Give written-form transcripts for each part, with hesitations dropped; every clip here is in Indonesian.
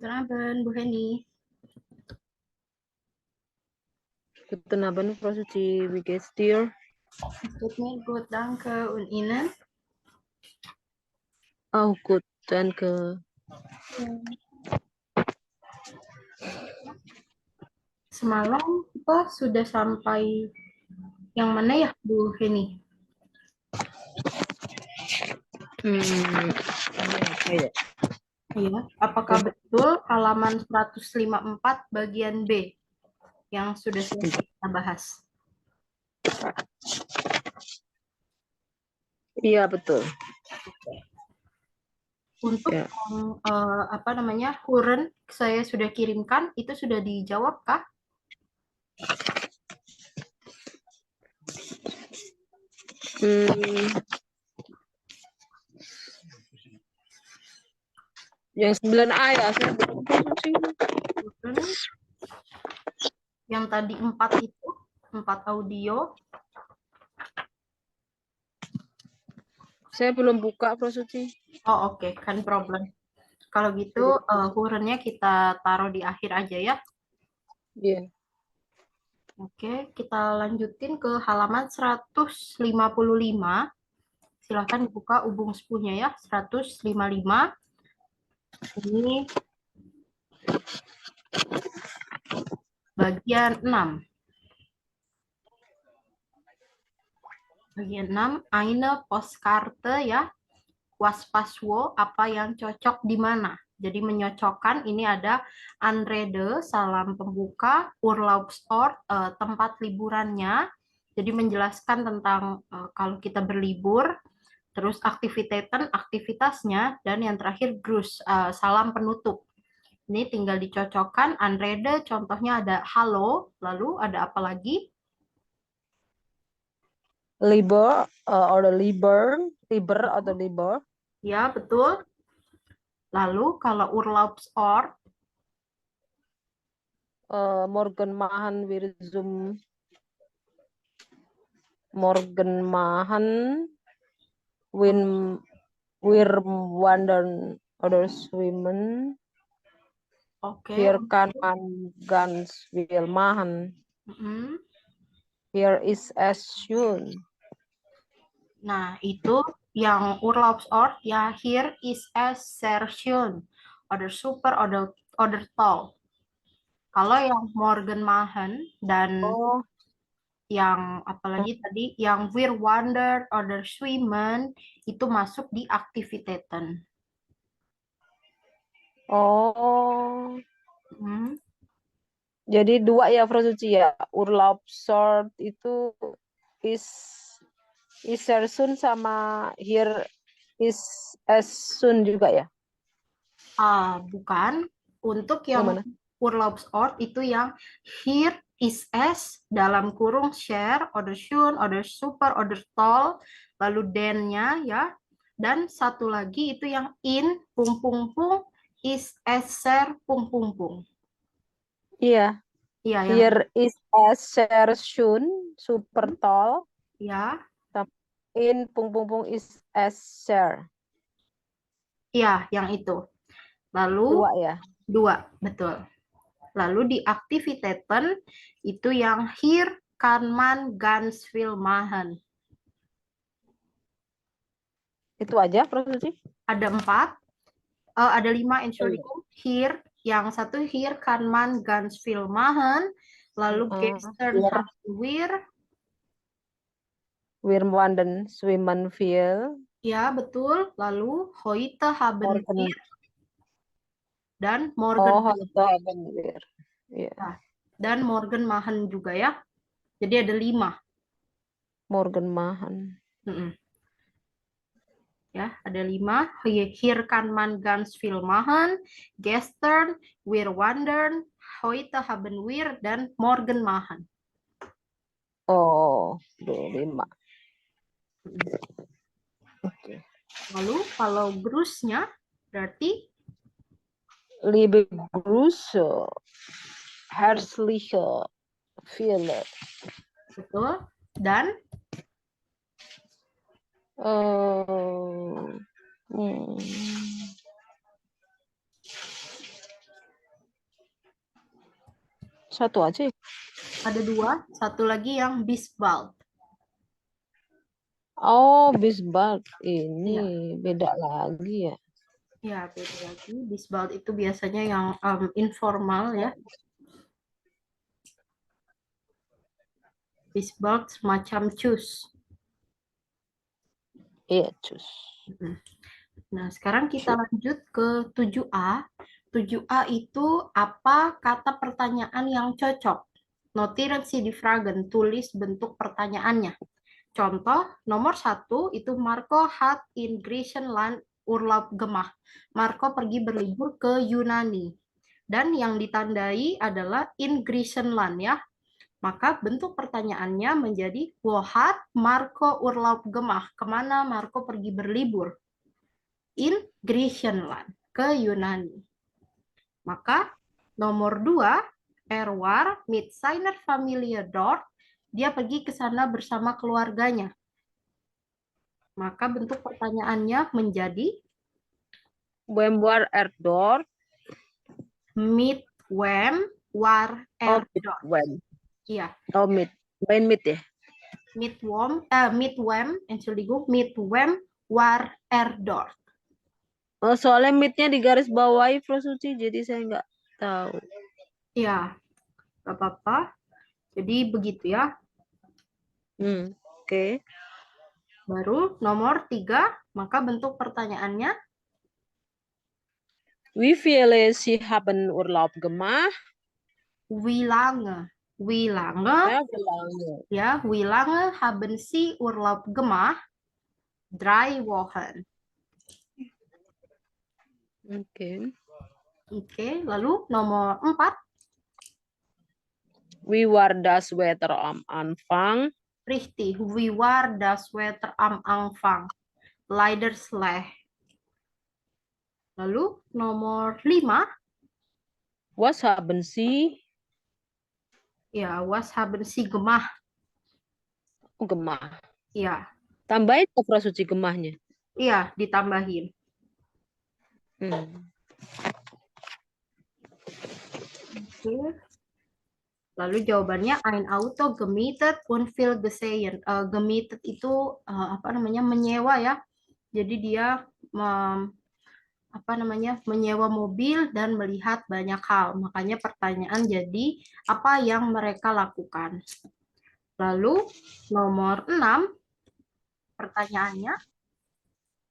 Guten Abend, Bu Heni. Guten Abend, Frau Suci. Wie geht's dir? Es geht mir gut, danke. Und Ihnen? Auch gut, danke. Semalam kita sudah sampai yang mana ya, Bu Heni? Apa ya? Iya. Apakah betul halaman 154 bagian B yang sudah selesai kita bahas? Iya, betul. Untuk Ya. Huren saya sudah kirimkan, itu sudah dijawab kah? Yang 9A ya, saya belum tahu sih. Huren. Yang tadi 4 itu, 4 audio. Saya belum buka, Frau Suci. Oh, oke, kan problem. Kalau gitu, hurennya kita taruh di akhir aja ya. Iya. Oke, kita lanjutin ke halaman 155. Silahkan dibuka ubung sepuhnya ya, 155. Ini bagian 6. Bagian 6, eine Postkarte ya. Was paswo, apa yang cocok di mana. Jadi menyocokkan ini ada Anrede, salam pembuka, Urlaubsort, tempat liburannya. Jadi menjelaskan tentang kalau kita berlibur, terus aktiviteten, aktivitasnya, dan yang terakhir Grus, salam penutup. Ini tinggal dicocokkan. Anrede, contohnya ada halo, lalu ada apa lagi? Liber atau liber. Ya, betul. Lalu kalau Urlaubsort, Morgen machen wir zum Morgen machen when wir wandern oder schwimmen. oke. Hier kann man ganz viel machen. Mm-mm. Here is as soon. Nah, itu yang Urlaubsort, ya here is as sehr schön. Oder super, oder toll. Kalau yang Morgenmachen dan Oh, yang apalagi tadi, yang wir wandern, oder schwimmen, itu masuk di Aktivitäten. oh. Hmm. Jadi dua ya, Frau Suci ya. Urlaubsort itu is sehr soon sama here is as soon juga ya. Bukan. Untuk Yang yang mana? Urlaubsort itu yang here is as dalam kurung share, oder schön, oder super, oder toll, lalu den-nya ya. Dan satu lagi itu yang in pung pung pung is as ser pung pung pung. Iya. Iya yang Here is as sehr soon, super tall. ya. In pung pung pung is as sehr. Iya, yang itu. Lalu Dua ya. dua, betul. Lalu di Aktivitäten itu yang hier kann man ganz viel machen. Itu aja, Frau Suci. Ada 4, ada 5, Entschuldigung. Hier, yang satu hier kann man ganz viel machen. Lalu gestern Hier haben wir, wir wandern schwimmen viel. ya betul. Lalu heute haben Morgen. wir dan morgen. Oh, heute haben wir. Ya. Nah, dan morgen machen juga ya. Jadi ada 5. Morgen machen. Mm-mm. Ya, ada 5. Hier kann man ganz viel machen. Gestern, wir wandern. Heute haben wir dan morgen machen. Oh, 25. Oke. Lalu kalau grusnya berarti Liebe Grüße, herzliche viele. betul. Dan Hmm. satu aja ya? Ada 2, satu lagi yang Bisbald. Oh, Bisbald. Ini Iya. beda lagi ya. Ya, beda lagi. Bisbald itu biasanya yang informal ya. Bisbald semacam cus. Iya, cus. Nah, sekarang kita lanjut ke 7A. 7A itu apa kata pertanyaan yang cocok? Notieren Sie die Fragen, tulis bentuk pertanyaannya. Contoh, nomor 1 itu Marco hat in Griechenland Urlaub gemacht. Marco pergi berlibur ke Yunani. Dan yang ditandai adalah in Griechenland ya. Maka bentuk pertanyaannya menjadi Wo hat Marco Urlaub gemacht? Kemana Marco pergi berlibur? In Griechenland, ke Yunani. Maka nomor 2, Erwar mit seiner Familie dort, dia pergi ke sana bersama keluarganya. Maka bentuk pertanyaannya menjadi Wem war er dort? mit wem war Oh, er mit dort. wem. Iya, Oh, mit. Main mit ya? mit wem, Entschuldigung, mit wem war er dort. Oh, soalnya mitnya di garis bawahi, Bro Suci, jadi saya nggak tahu. Iya, nggak apa-apa. Jadi begitu ya. Oke. Baru nomor 3, maka bentuk pertanyaannya Wie viele Sie haben Urlaub gemacht? wie lange? Wie lange? Ja, wie lange? Ya, wie lange haben Sie Urlaub gemacht? 3 Wochen. Oke. Oke, lalu nomor 4. Wie war das Wetter am Anfang? Richtig, wie war das Wetter am Anfang? Leider schlecht. Lalu nomor 5. Was haben Sie? Ya, was haben Sie gemacht? Oh, gemah. Ya, Tambahin ke Bro Suci gemahnya. iya ditambahin. Oke. Lalu jawabannya ein Auto gemietet und viel gesehen. Gemietet itu apa namanya menyewa ya. Jadi dia apa namanya menyewa mobil dan melihat banyak hal. Makanya pertanyaan jadi apa yang mereka lakukan. Lalu nomor 6 pertanyaannya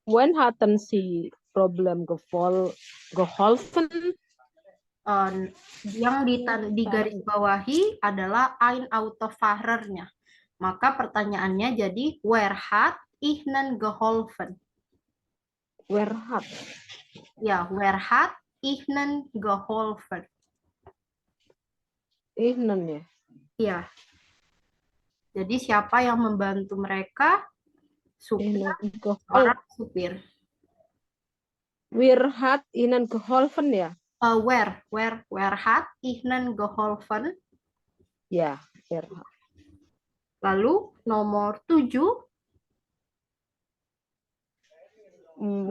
When hatten Sie Problem geholfen? Yang di garis bawahi adalah ein Autofahrer-nya. Maka pertanyaannya jadi where hat Ihnen geholfen? Where hat? Ya, where hat Ihnen geholfen? Ihnen ya. Ya. Jadi siapa yang membantu mereka? Supir, orang supir. Where hat Ihnen geholfen ya? Where hat Ihnen geholfen? Ya, where hat. Lalu nomor 7.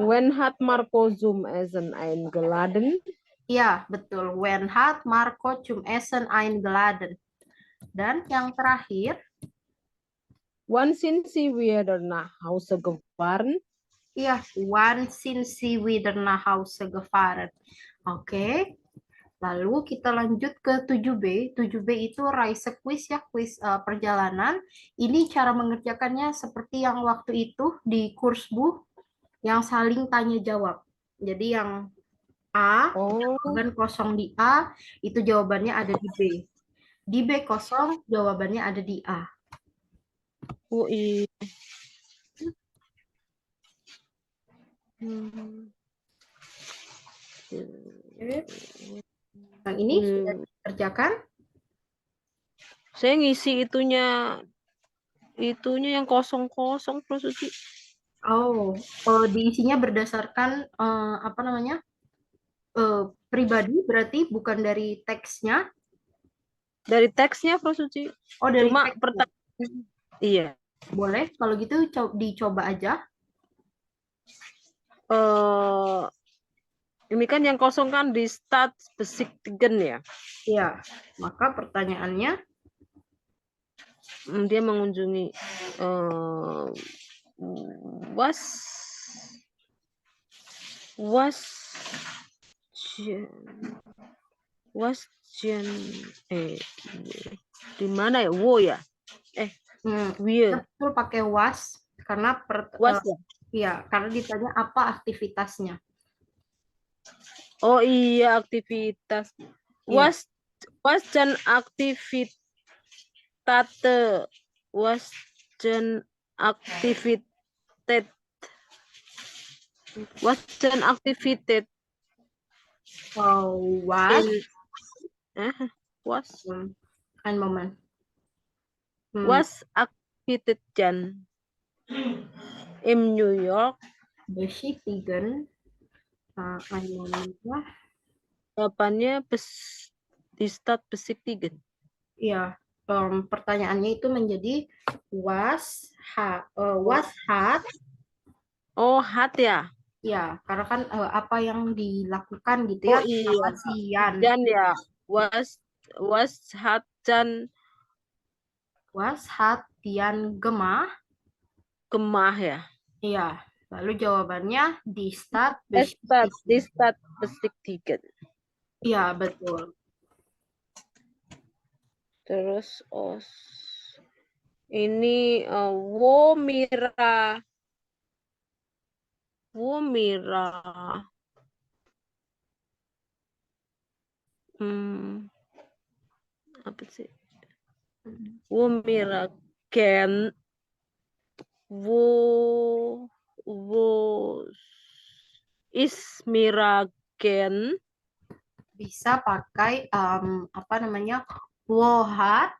When hat Marco zum Essen eingeladen? Ya, betul. When hat Marco zum Essen eingeladen? Dan yang terakhir, wann sind Sie wieder nach Hause gefahren? Iya, wann sind Sie wieder nach Hause gefahren? Oke. Lalu kita lanjut ke 7B. 7B itu Reise quiz ya, quiz perjalanan. Ini cara mengerjakannya seperti yang waktu itu di kurs Bu yang saling tanya jawab. Jadi yang A, jawaban kosong di A, itu jawabannya ada di B. Di B kosong, jawabannya ada di A. Oh iya. Yang ini sudah dikerjakan? Saya ngisi itunya yang kosong-kosong, Bro Suci. Oh, diisinya berdasarkan apa namanya? Pribadi berarti bukan dari teksnya. Dari teksnya, Bro Suci. Oh, dari Cuma teksnya. pertanyaan. Iya. Boleh, kalau gitu dicoba aja. Demikian yang kosong kan di start besiktigen ya. Iya, maka pertanyaannya Dia mengunjungi was Jen- was Jen di mana ya? Wo ya? Wie. betul pakai was karena Was ya? iya, karena ditanya apa aktivitasnya. Oh iya, aktivitas. Iya. Was Jen aktivitate. Was Jen aktivitet. Was Jen aktivitet. Was. Was. Ein Moment. Was aktivitet Jan in New York. Besiktigen. Ein Moment ya. Jawabannya di start besiktigen. Iya, pertanyaannya itu menjadi was hat. Oh, hat ya. Ya, karena kan apa yang dilakukan gitu Oh ya iya. sama si Yan. Jan ya. Was hat Jan Was hat Yan gemah? gemah ya. Iya, lalu jawabannya di start Di start besiktigen. Iya, betul. Terus ini wo mira apa sih? Wo mira ken wo is mira ken. Bisa pakai apa namanya? Wohat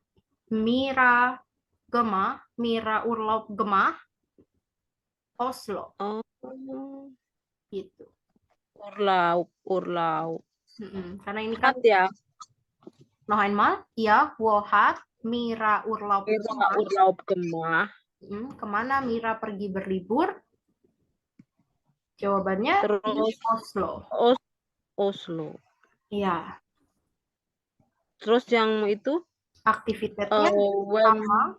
Mira Gemah, Mira Urlaub Gemah, Oslo Oh, gitu. urlaub. Karena ini kan Hat ya. noch einmal, ya, Wohat Mira Urlaub Gemah. Urlaub gemah. Kemana Mira pergi berlibur? Jawabannya Terus Oslo. Oslo. Iya. Terus yang itu Aktivitasnya when sama.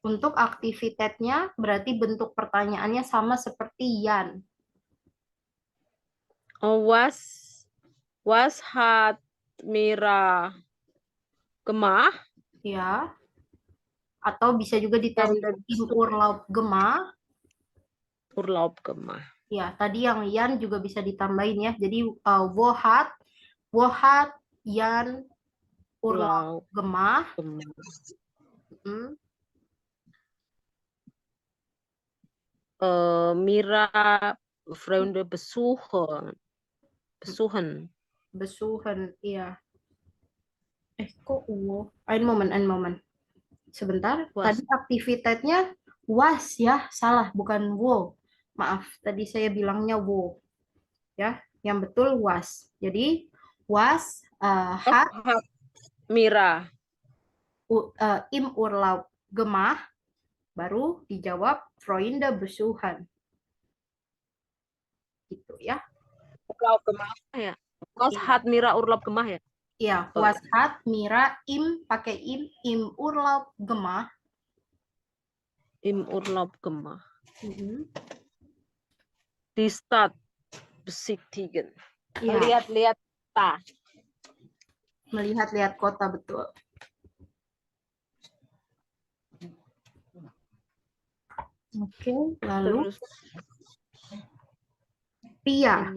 Untuk aktivitasnya berarti bentuk pertanyaannya sama seperti Yan. Was hat Mira gemah? Ya. Atau bisa juga ditanya im Urlaub Gemah. Urlaub gemah. Ya, tadi yang Yan juga bisa ditambahin ya. Jadi Wohat Yan Urlaub Gemah. Mira Freunde besuchen. Iya. Kok ein Moment. Sebentar, tadi aktivitasnya was ya, salah, bukan wo. Maaf, tadi saya bilangnya wo. Ya, yang betul was. Jadi was hat Mira im Urlaub Gemah, baru dijawab Freunde besuchen. Gitu ya. Urlaub gemah ya. Was hat Mira Urlaub gemah ya? Iya, was hat Mira pakai im Urlaub Gemah. Im Urlaub gemah. Di start besiktigen. Ya. Lihat-lihat kota. Melihat-lihat kota, betul. Oke, lalu Terus Pia.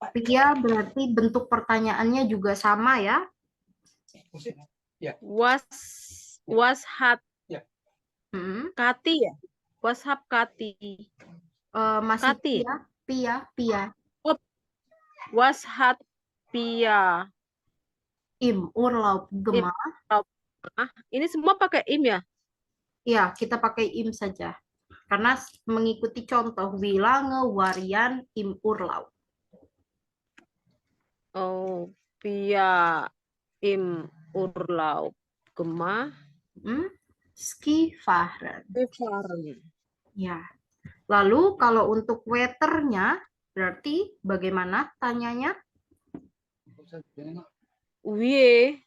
Pia berarti bentuk pertanyaannya juga sama ya. Was hat Kati ya? Was hat Kati. Masih Kati. Pia. Oh, was hat Pia Im Urlaub Gemah. Ini semua pakai im ya? Ya, kita pakai im saja. Karena mengikuti contoh wie lange Varian im Urlaub. Oh, Pia im Urlaub Gemah. Ski fahren. Ya. Lalu kalau untuk weather-nya, berarti bagaimana tanyanya? We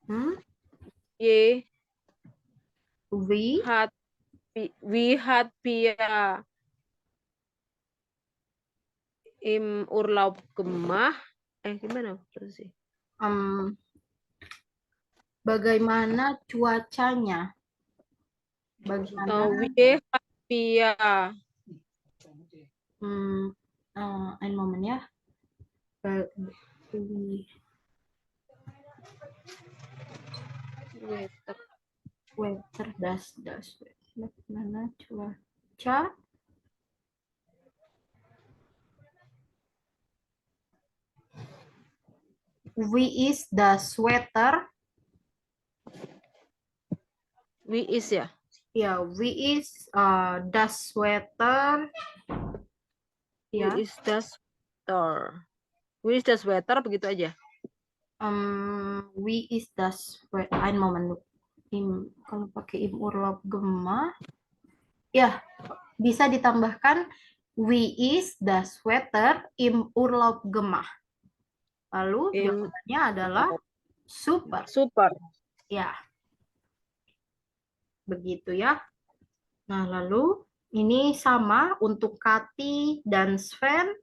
Hmm? ye We, had we had Pia im Urlaub gemah. Gimana sih? em, bagaimana cuacanya? Bagaimana? We had Pia Hmm, ein Moment ya. Ba- we- weather. Weather, das. Bagaimana cuaca? We is the sweater. We is ya. Ya, we is the sweater. We Ya, is the sweater. We is the sweater begitu aja. we is the sweater. Ein Moment. Kalau pakai im urlaub gemah, ya bisa ditambahkan we is the sweater im urlaub gemah. Lalu Im jawabannya adalah super. super. Ya, begitu ya. Nah, lalu ini sama untuk Kati dan Sven.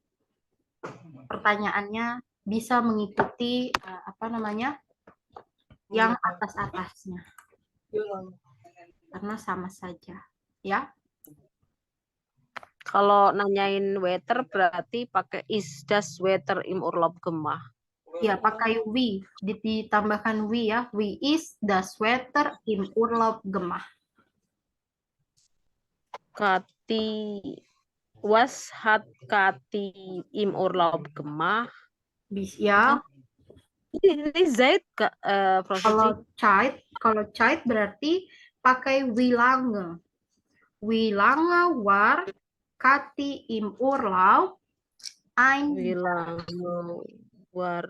Pertanyaannya bisa mengikuti apa namanya yang atas-atasnya karena sama saja ya. Kalau nanyain weather berarti pakai is das weather im Urlaub gemah. Ya, pakai we, ditambahkan we ya. We is the sweater im Urlaub gemah. Kati was hat Kati im Urlaub gemah. Bisa ya. Ini Zaid Frau Suci. Kalau Zeit berarti pakai wie lange. Wie lange war Kati im Urlaub? Bilang war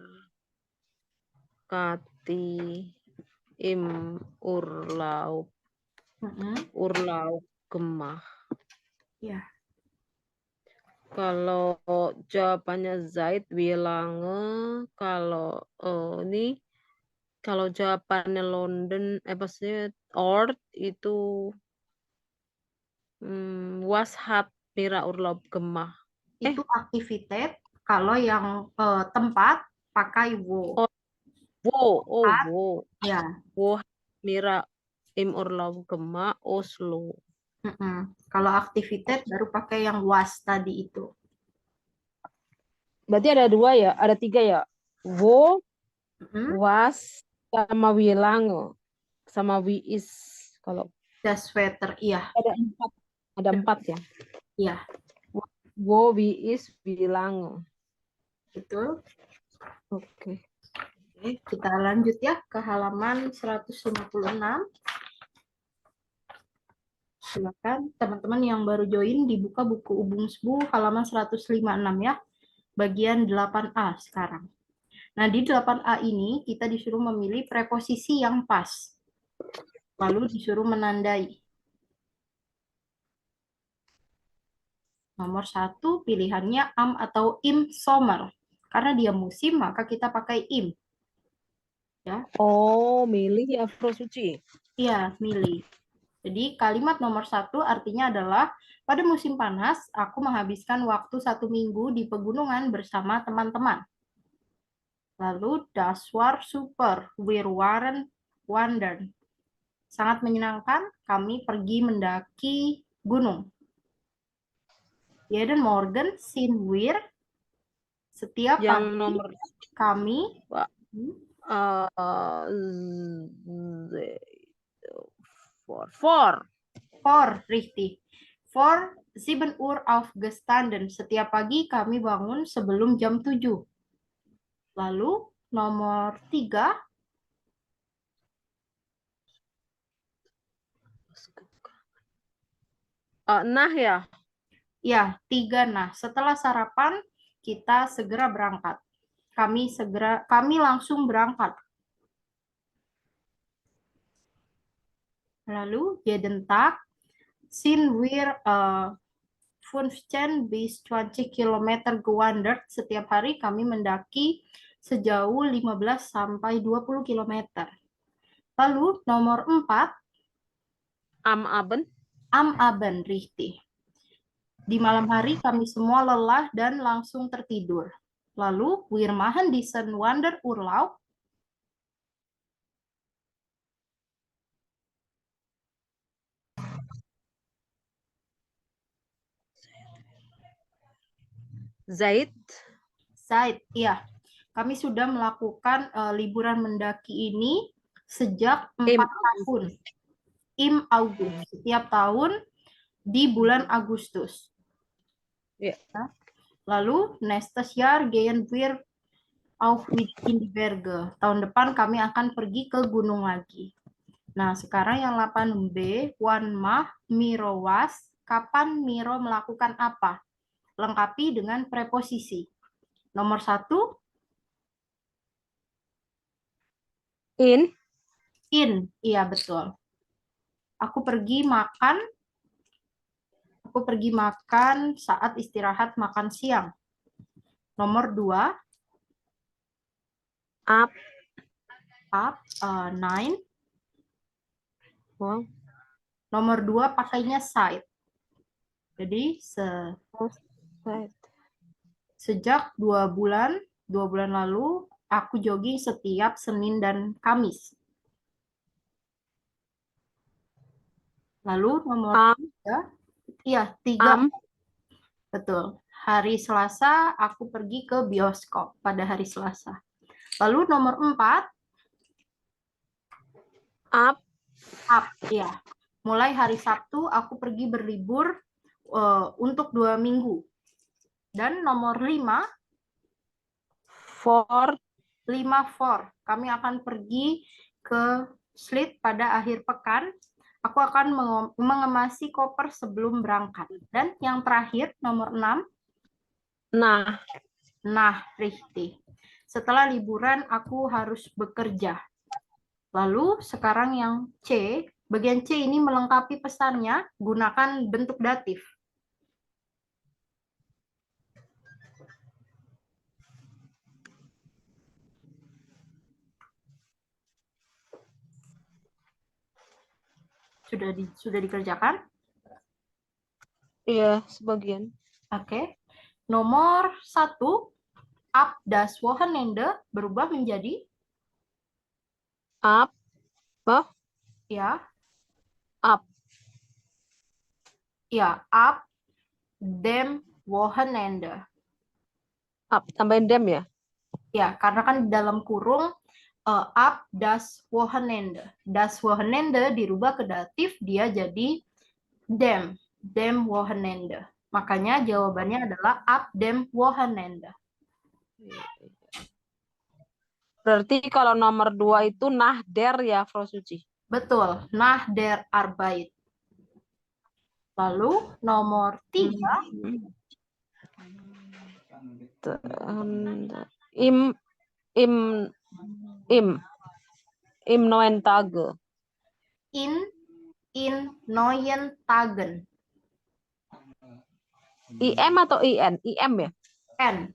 Kati im Urlaub gemah. Ya. Kalau jawabannya Zaid bilang kalau ini kalau jawabannya London maksudnya Ord itu was hat mira Urlaub gemah. Itu aktivitas. Kalau yang tempat pakai wo. Wo. Ya. Wo mira im Urlaub gemah Oslo. Kalau aktivitas baru pakai yang was tadi itu. Berarti ada 2 ya, ada 3 ya. Wo, was, sama wilang, sama we is. Kalau The sweater, iya. Ada 4 ya. Iya. Wo, we is, wilang. Betul. Oke. Oke, kita lanjut ya ke halaman 156. Silakan teman-teman yang baru join dibuka buku Ubungsbu halaman 156 ya. Bagian 8A sekarang. Nah, di 8A ini kita disuruh memilih preposisi yang pas. Lalu disuruh menandai. Nomor 1 pilihannya am atau im sommer. Karena dia musim, maka kita pakai im. Ya. Oh, milih ya, Frau Suci. Iya, milih. Jadi kalimat nomor 1 artinya adalah pada musim panas, aku menghabiskan waktu 1 minggu di pegunungan bersama teman-teman. Lalu, das war super, wir waren wandern. Sangat menyenangkan, kami pergi mendaki gunung. Jeden Morgen sind wir, setiap Yang pagi nomor kami, richtig. For 7 Uhr aufgestanden. Setiap pagi kami bangun sebelum jam 7. Lalu nomor 3. Nah ya. Ya, 3 nah. Setelah sarapan kita segera berangkat. Kami langsung berangkat. Lalu jeden Tag Sind wir 15 bis 20 Kilometer gewandert. Setiap hari kami mendaki sejauh 15 sampai 20 kilometer. Lalu nomor 4, Am Abend. am Abend, richtig. Di malam hari kami semua lelah dan langsung tertidur. Lalu, wir machen diesen Wanderurlaub. Seit. Iya. Kami sudah melakukan liburan mendaki ini sejak 4 Im. tahun. Im August. Setiap tahun di bulan Agustus. Ya. Lalu, nächstes Jahr gehen wir auf in die Berge. Tahun depan kami akan pergi ke gunung lagi. Nah, sekarang yang 8B, Wan Mah Miro Was. Kapan Miro melakukan apa? Lengkapi dengan preposisi. Nomor 1, In. in. Iya, betul. Aku pergi makan saat istirahat makan siang. Nomor 2, Up. nine. Wow. Nomor 2 pakainya side. Jadi Right. sejak 2 bulan lalu aku jogging setiap Senin dan Kamis. Lalu nomor 3, iya 3, betul. Hari Selasa aku pergi ke bioskop pada hari Selasa. Lalu nomor 4, Up. ya. Mulai hari Sabtu aku pergi berlibur untuk 2 minggu. Dan nomor 5, For. kami akan pergi ke Slit pada akhir pekan. Aku akan mengemasi koper sebelum berangkat. Dan yang terakhir, nomor 6, Nah, richtig. Setelah liburan, aku harus bekerja. Lalu, sekarang yang C, bagian C ini melengkapi pesannya, gunakan bentuk datif. Sudah dikerjakan? iya, sebagian. Oke. Nomor 1, ab das Wochenende berubah menjadi Up. Oh, ya, up. ab dem Wochenende. Up. Tambahin dem ya? Ya, karena kan di dalam kurung ab das Wochenende. Das Wochenende dirubah ke datif, dia jadi dem Wochenende. Makanya jawabannya adalah ab dem Wochenende. Berarti kalau nomor 2 itu nah der ya, Frau Suci? Betul, nach der Arbeit. Lalu nomor 3, Im im im im neuen Tage. in neuen Tagen. IM atau IN? IM ya? N.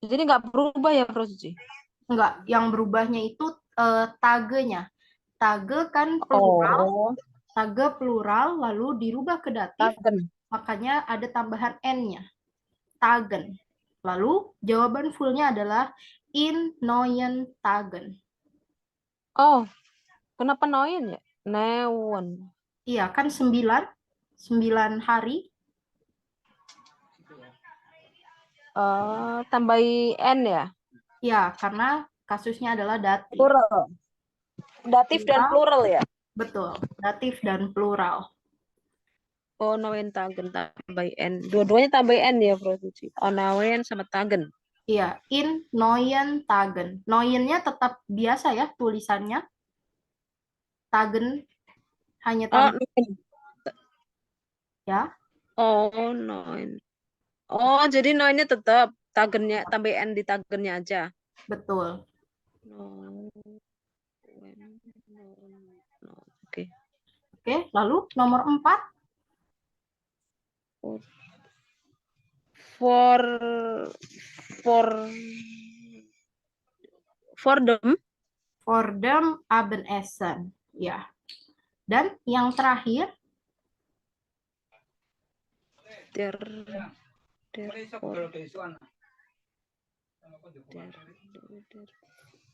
Jadi nggak berubah ya, Frau Suci? Enggak, yang berubahnya itu tagenya. Tage kan plural, tage plural lalu dirubah ke datif, Tagen. makanya ada tambahan n-nya. Tagen. Lalu jawaban fullnya adalah in neuen Tagen. Oh, kenapa neuen ya? Neuen. Iya, kan 9 hari. Tambahi N ya? Ya, karena kasusnya adalah datif. Plural. Datif dan plural ya? Betul, datif dan plural. Oh, neuen Tagen tambahi N. Dua-duanya tambahi N ya, Frau Suci? Oh, neuen sama Tagen. Iya, in neuen Tagen. Neuen-nya tetap biasa ya tulisannya. Tagen hanya tambah ya. Oh, neuen. Oh, jadi neunnya tetap Tagennya, tambah N di Tagennya aja. Betul. Oke. Oke, lalu nomor 4. For for for them. For dem Abendessen. Ya. Dan yang terakhir, Der for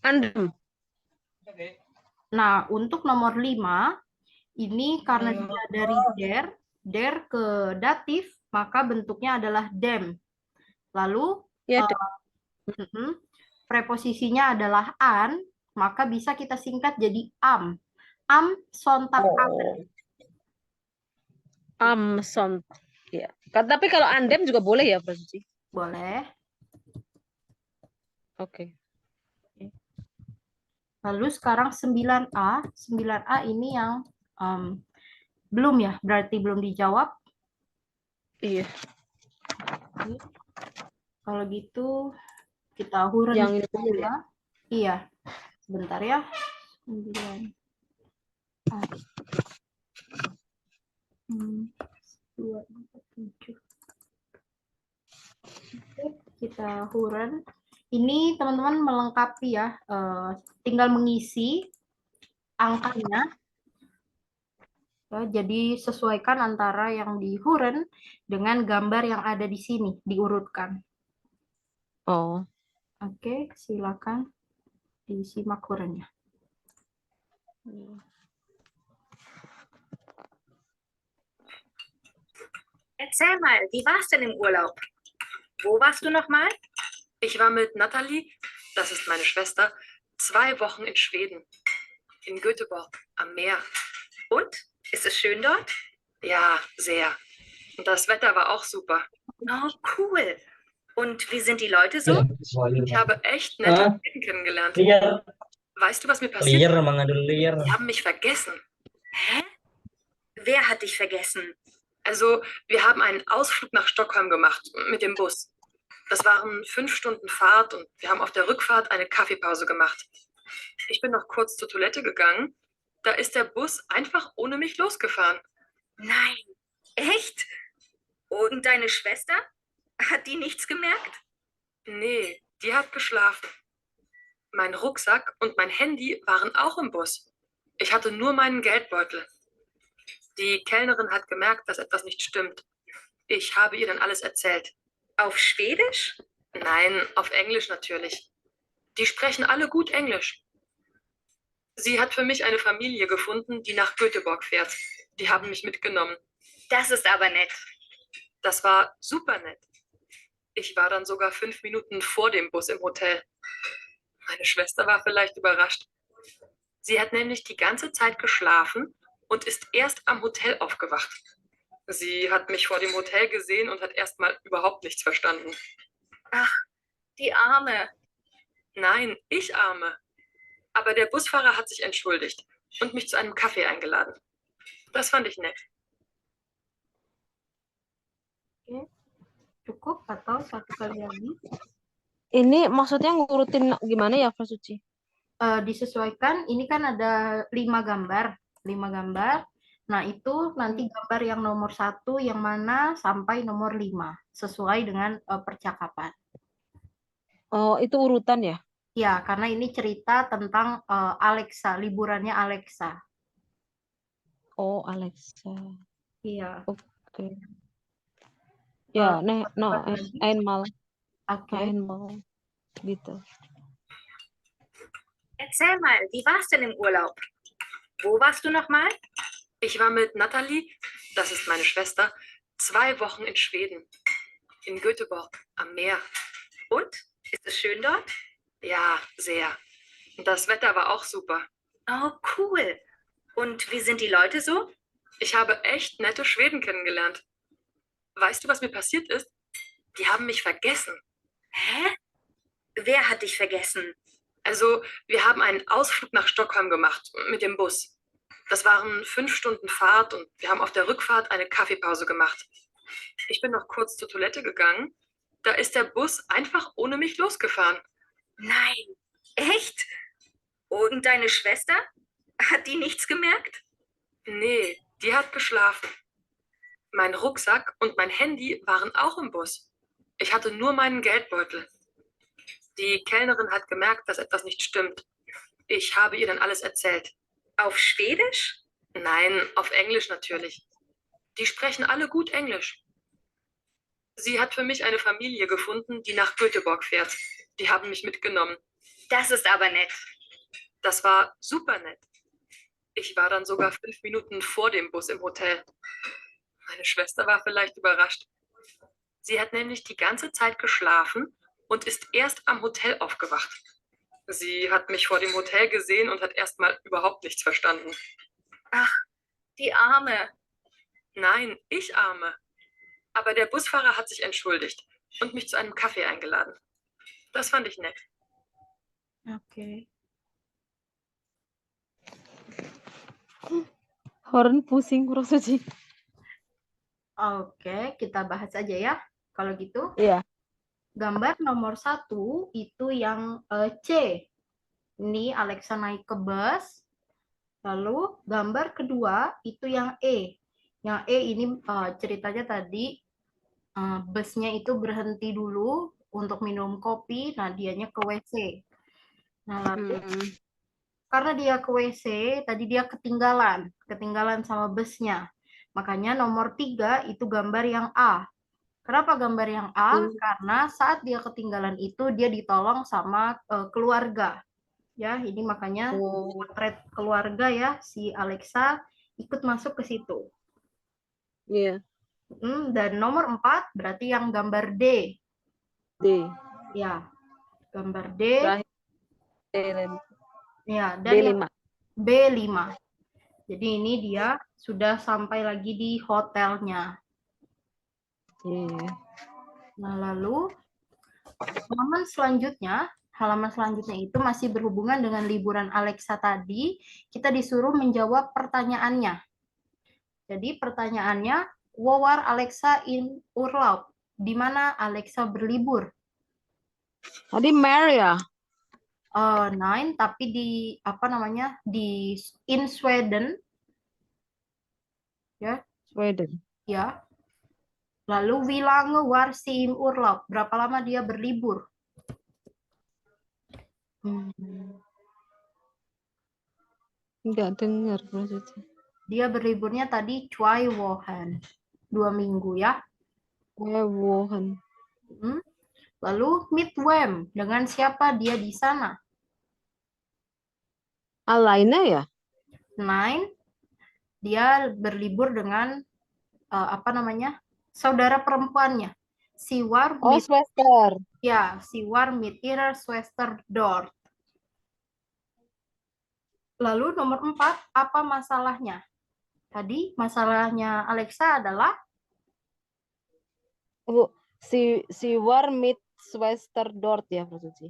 andem. nah untuk nomor 5, ini karena dia dari der ke datif, maka bentuknya adalah dem. Lalu Ya, preposisinya adalah an, maka bisa kita singkat jadi am. Am Sonntag oh. Son. Ya. Tapi kalau andem juga boleh ya, Pak Suci? boleh. Oke. Lalu sekarang 9A. 9A ini yang belum ya, berarti belum dijawab. Iya. Kalau gitu kita huruf Yang ini dulu ya. Iya. Sebentar ya. 9. 2, 4, 7. Oke, kita huruf. Ini teman-teman melengkapi ya, tinggal mengisi angkanya. Ya, jadi sesuaikan antara yang di Huren dengan gambar yang ada di sini, diurutkan. Oh. Oke, silakan disimak Hurennya. Erzähl mal, wie war es denn im Urlaub? Wo warst du nochmal? Ich war mit Natalie, das ist meine Schwester, 2 Wochen in Schweden. In Göteborg am Meer. Und? Ist es schön dort? Ja, sehr. Und das Wetter war auch super. Oh, cool. Und wie sind die Leute so? Ich habe echt nette Menschen kennengelernt. Weißt du, was mir passiert? Die haben mich vergessen. Hä? Wer hat dich vergessen? Also, wir haben einen Ausflug nach Stockholm gemacht mit dem Bus. Das waren 5 Stunden Fahrt und wir haben auf der Rückfahrt eine Kaffeepause gemacht. Ich bin noch kurz zur Toilette gegangen. Da ist der Bus einfach ohne mich losgefahren. Nein. Echt? Und deine Schwester? Hat die nichts gemerkt? Nee, die hat geschlafen. Mein Rucksack und mein Handy waren auch im Bus. Ich hatte nur meinen Geldbeutel. Die Kellnerin hat gemerkt, dass etwas nicht stimmt. Ich habe ihr dann alles erzählt. Auf Schwedisch? Nein, auf Englisch natürlich. Die sprechen alle gut Englisch. Sie hat für mich eine Familie gefunden, die nach Göteborg fährt. Die haben mich mitgenommen. Das ist aber nett. Das war super nett. Ich war dann sogar 5 Minuten vor dem Bus im Hotel. Meine Schwester war vielleicht überrascht. Sie hat nämlich die ganze Zeit geschlafen und ist erst am Hotel aufgewacht. Sie hat mich vor dem Hotel gesehen und hat erstmal überhaupt nichts verstanden. Ach, die Arme. Nein, ich arme. Aber der Busfahrer hat sich entschuldigt und mich zu einem Kaffee eingeladen. Das fand ich nett. Oke. Cukup atau satu kali lagi? Ini maksudnya ngurutin gimana ya, Pak Suci? Disesuaikan, ini kan ada 5 gambar. 5 gambar. Nah, itu nanti gambar yang nomor 1 yang mana sampai nomor 5. Sesuai dengan percakapan. Oh, itu urutan ya? Ya, karena ini cerita tentang Alexa, liburannya Alexa. Oh, Alexa. Iya. Oke. Ja, einmal. Oke. Einmal. Bitte. Erzähl mal, wie war es denn im Urlaub? Wo warst du nochmal? Ich war mit Natalie, das ist meine Schwester, 2 Wochen in Schweden. In Göteborg am Meer. Und? Ist es schön dort? Ja, sehr. Und das Wetter war auch super. Oh, cool. Und wie sind die Leute so? Ich habe echt nette Schweden kennengelernt. Weißt du, was mir passiert ist? Die haben mich vergessen. Hä? Wer hat dich vergessen? Also, wir haben einen Ausflug nach Stockholm gemacht mit dem Bus. Das waren 5 Stunden Fahrt und wir haben auf der Rückfahrt eine Kaffeepause gemacht. Ich bin noch kurz zur Toilette gegangen. Da ist der Bus einfach ohne mich losgefahren. Nein. Echt? Und deine Schwester? Hat die nichts gemerkt? Nee, die hat geschlafen. Mein Rucksack und mein Handy waren auch im Bus. Ich hatte nur meinen Geldbeutel. Die Kellnerin hat gemerkt, dass etwas nicht stimmt. Ich habe ihr dann alles erzählt. Auf Schwedisch? Nein, auf Englisch natürlich. Die sprechen alle gut Englisch. Sie hat für mich eine Familie gefunden, die nach Göteborg fährt. Die haben mich mitgenommen. Das ist aber nett. Das war super nett. Ich war dann sogar 5 Minuten vor dem Bus im Hotel. Meine Schwester war vielleicht überrascht. Sie hat nämlich die ganze Zeit geschlafen und ist erst am Hotel aufgewacht. Sie hat mich vor dem Hotel gesehen und hat erstmal überhaupt nichts verstanden. Ach, die Arme. Nein, ich arme. Aber der Busfahrer hat sich entschuldigt und mich zu einem Kaffee eingeladen. Das fand ich nett. Oke. Horn pusing, Bro Suci. Oke, kita bahas aja ya. Kalau gitu, Iya. gambar nomor 1 itu yang C. Ini Alexa naik ke bus. Lalu gambar kedua itu yang E. Yang E ini ceritanya tadi busnya itu berhenti dulu untuk minum kopi. Nah, dianya ke WC. Nah, lalu karena dia ke WC, tadi dia ketinggalan sama busnya. Makanya nomor 3 itu gambar yang A. Kenapa gambar yang A? Karena saat dia ketinggalan itu dia ditolong sama keluarga. Ya, ini makanya potret keluarga ya, si Alexa ikut masuk ke situ. Iya. Dan nomor 4 berarti yang gambar D. D. Ya, gambar D. Terakhir. Ya, dan B5. yang B5. Jadi ini dia sudah sampai lagi di hotelnya. Iya. Nah, lalu halaman selanjutnya itu masih berhubungan dengan liburan Alexa tadi. Kita disuruh menjawab pertanyaannya. Jadi pertanyaannya, wo war Alexa in Urlaub? Di mana Alexa berlibur? Tadi Mary ya? Nein, tapi di in Sweden. Ya. Sweden. Ya. Lalu wie lange war sie im Urlaub? Berapa lama dia berlibur? Enggak dengar maksudnya. Dia berliburnya tadi 2 Wochen. 2 minggu ya. Wuhan. Lalu mit wem? Dengan siapa dia di sana? Alaina ya? Nein. Dia berlibur dengan saudara perempuannya. Sie war Oh, mit, Schwester. ya, sie war mit ihrer Schwester dort. Lalu nomor 4, apa masalahnya? Tadi masalahnya Alexa adalah Si war mit Schwester dort ya, Bro Suci?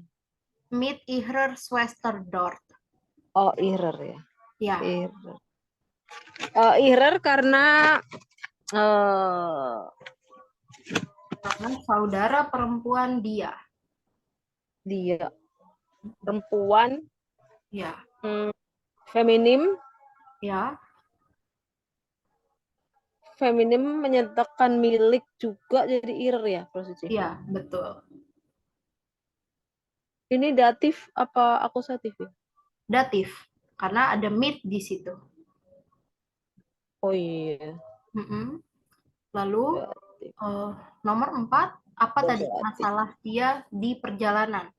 mit ihrer Schwester dort. Oh, ihrer ya. Ya. Ihrer. Ihrer karena Karena saudara perempuan dia. dia perempuan. Ya. Feminim. Ya. Feminim menyatakan milik juga jadi ihrer ya, Bro Suci? Iya, betul. Ini datif apa akusatif ya? Datif, karena ada mit di situ. Oh iya. Lalu nomor 4, apa tadi masalah dia di perjalanan?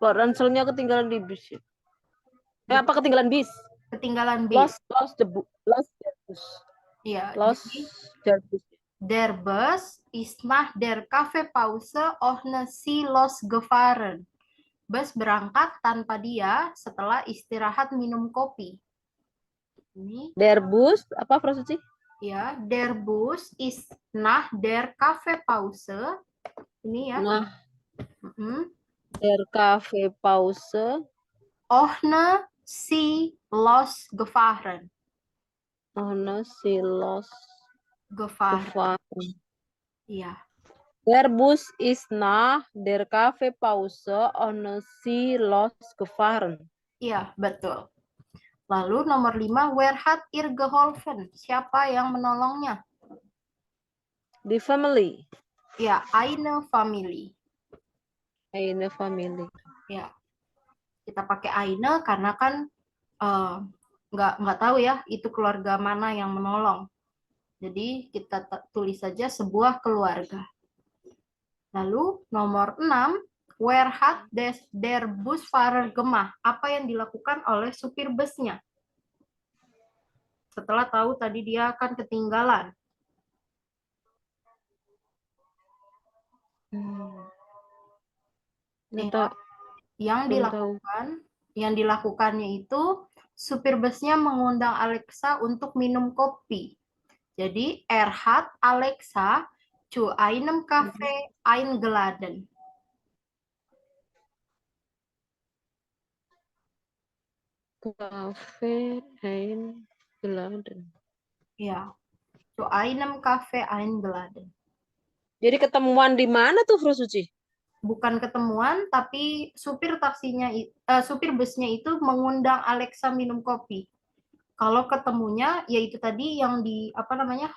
Ranselnya ketinggalan di bis. Apa ketinggalan bis? Ketinggalan bis. Lost the bus. Iya. Lost the bus. Der Bus ist nach der Kaffeepause ohne sie losgefahren. Bus berangkat tanpa dia setelah istirahat minum kopi. Ini. Der Bus, apa Suci? Ya, der Bus ist nach der Kaffeepause. Ini ya. Nah, der Kaffeepause ohne sie losgefahren. Ohne sie losgefahren. Iya. Der Bus ist nach der Kaffeepause ohne Sie losgefahren. Iya, betul. Lalu nomor 5, wer hat ihr geholfen? Siapa yang menolongnya? Die Family. Ya, eine Family. Eine Family. Ya, kita pakai eine karena kan nggak tahu ya itu keluarga mana yang menolong. Jadi kita tulis saja sebuah keluarga. Lalu nomor 6, where hat der Busfahrer gemacht? Apa yang dilakukan oleh supir busnya? Setelah tahu tadi dia akan ketinggalan. Nih, Nggak yang belum tahu. dilakukannya itu supir busnya mengundang Alexa untuk minum kopi. Jadi hat Alexa zu einem Kaffee eingeladen. Kafe eingeladen. Ya, zu einem Kaffee eingeladen. Jadi ketemuan di mana tuh, Fru Suci? Bukan ketemuan, tapi supir busnya itu mengundang Alexa minum kopi. Kalau ketemunya yaitu tadi yang di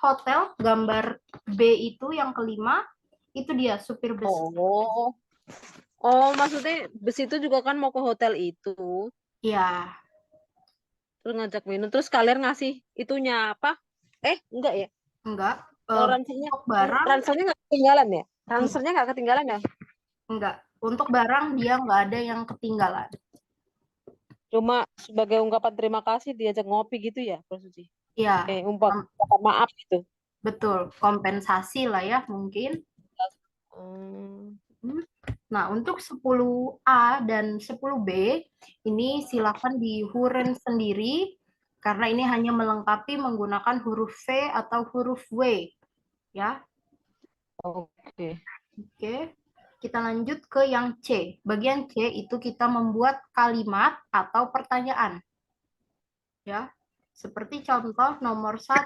hotel, gambar B itu yang kelima, itu dia supir bus. Oh, maksudnya bus itu juga kan mau ke hotel itu. Iya, Terus ngajak minum, terus kalian ngasih itunya apa? Enggak ya? enggak. Kalau ranselnya, Untuk barang ranselnya nggak ketinggalan ya? Ranselnya nggak ketinggalan ya? enggak. Untuk barang dia nggak ada yang ketinggalan. Cuma sebagai ungkapan terima kasih diajak ngopi gitu ya, Fru Suci? Iya, Ungkapan maaf gitu. betul. Kompensasi lah ya mungkin. Hmm. Nah, untuk 10A dan 10B, ini silakan dihuren sendiri, karena ini hanya melengkapi menggunakan huruf V atau huruf W. Ya, Oke. oke. Kita lanjut ke yang C. Bagian C itu kita membuat kalimat atau pertanyaan. Ya, seperti contoh nomor 1,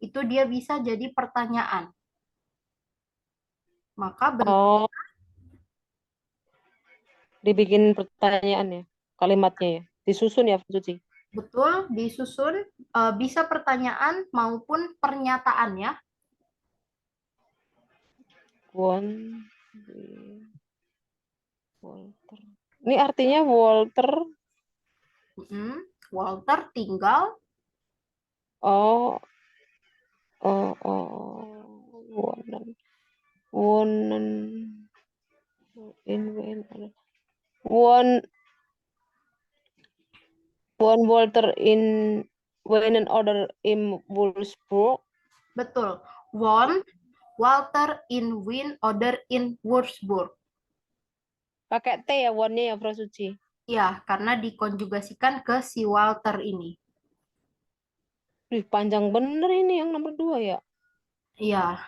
itu dia bisa jadi pertanyaan. Maka bentuk Dibikin pertanyaan ya, kalimatnya ya, disusun ya, Fru Suci? betul disusun, bisa pertanyaan maupun pernyataan ya. Walter. Ini artinya Walter. Walter tinggal. One Walter in wonen oder in Wolfsburg. Betul. Walter in Wien oder in Würzburg. Pakai T ya, one-nya ya, Fru Suci? Ya, karena dikonjugasikan ke si Walter ini. Panjang bener ini yang nomor 2 ya. Iya.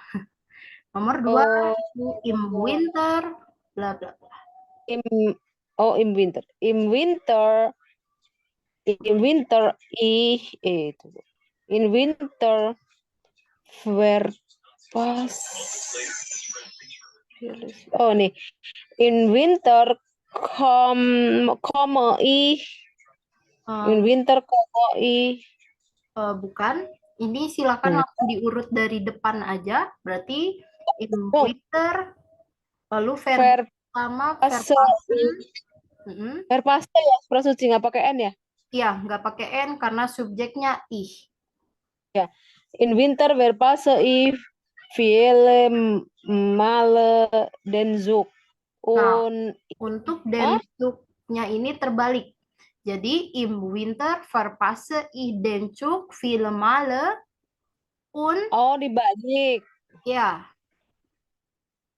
Nomor 2, im Winter, bla bla bla. Im winter. In winter, verpas. Nih. In winter komme ich. In winter komme ich. Bukan. Ini silakan langsung diurut dari depan aja. Berarti in winter, lalu verb pertama, verpase ya, Fru Suci, nggak pakai N ya? Iya, nggak pakai N karena subjeknya ich. Ya. In winter verpase ich viele Male den Zug. Nah, untuk den Zug-nya ini terbalik. Jadi im winter verpasse ich den Zug viele Male und dibalik. ya.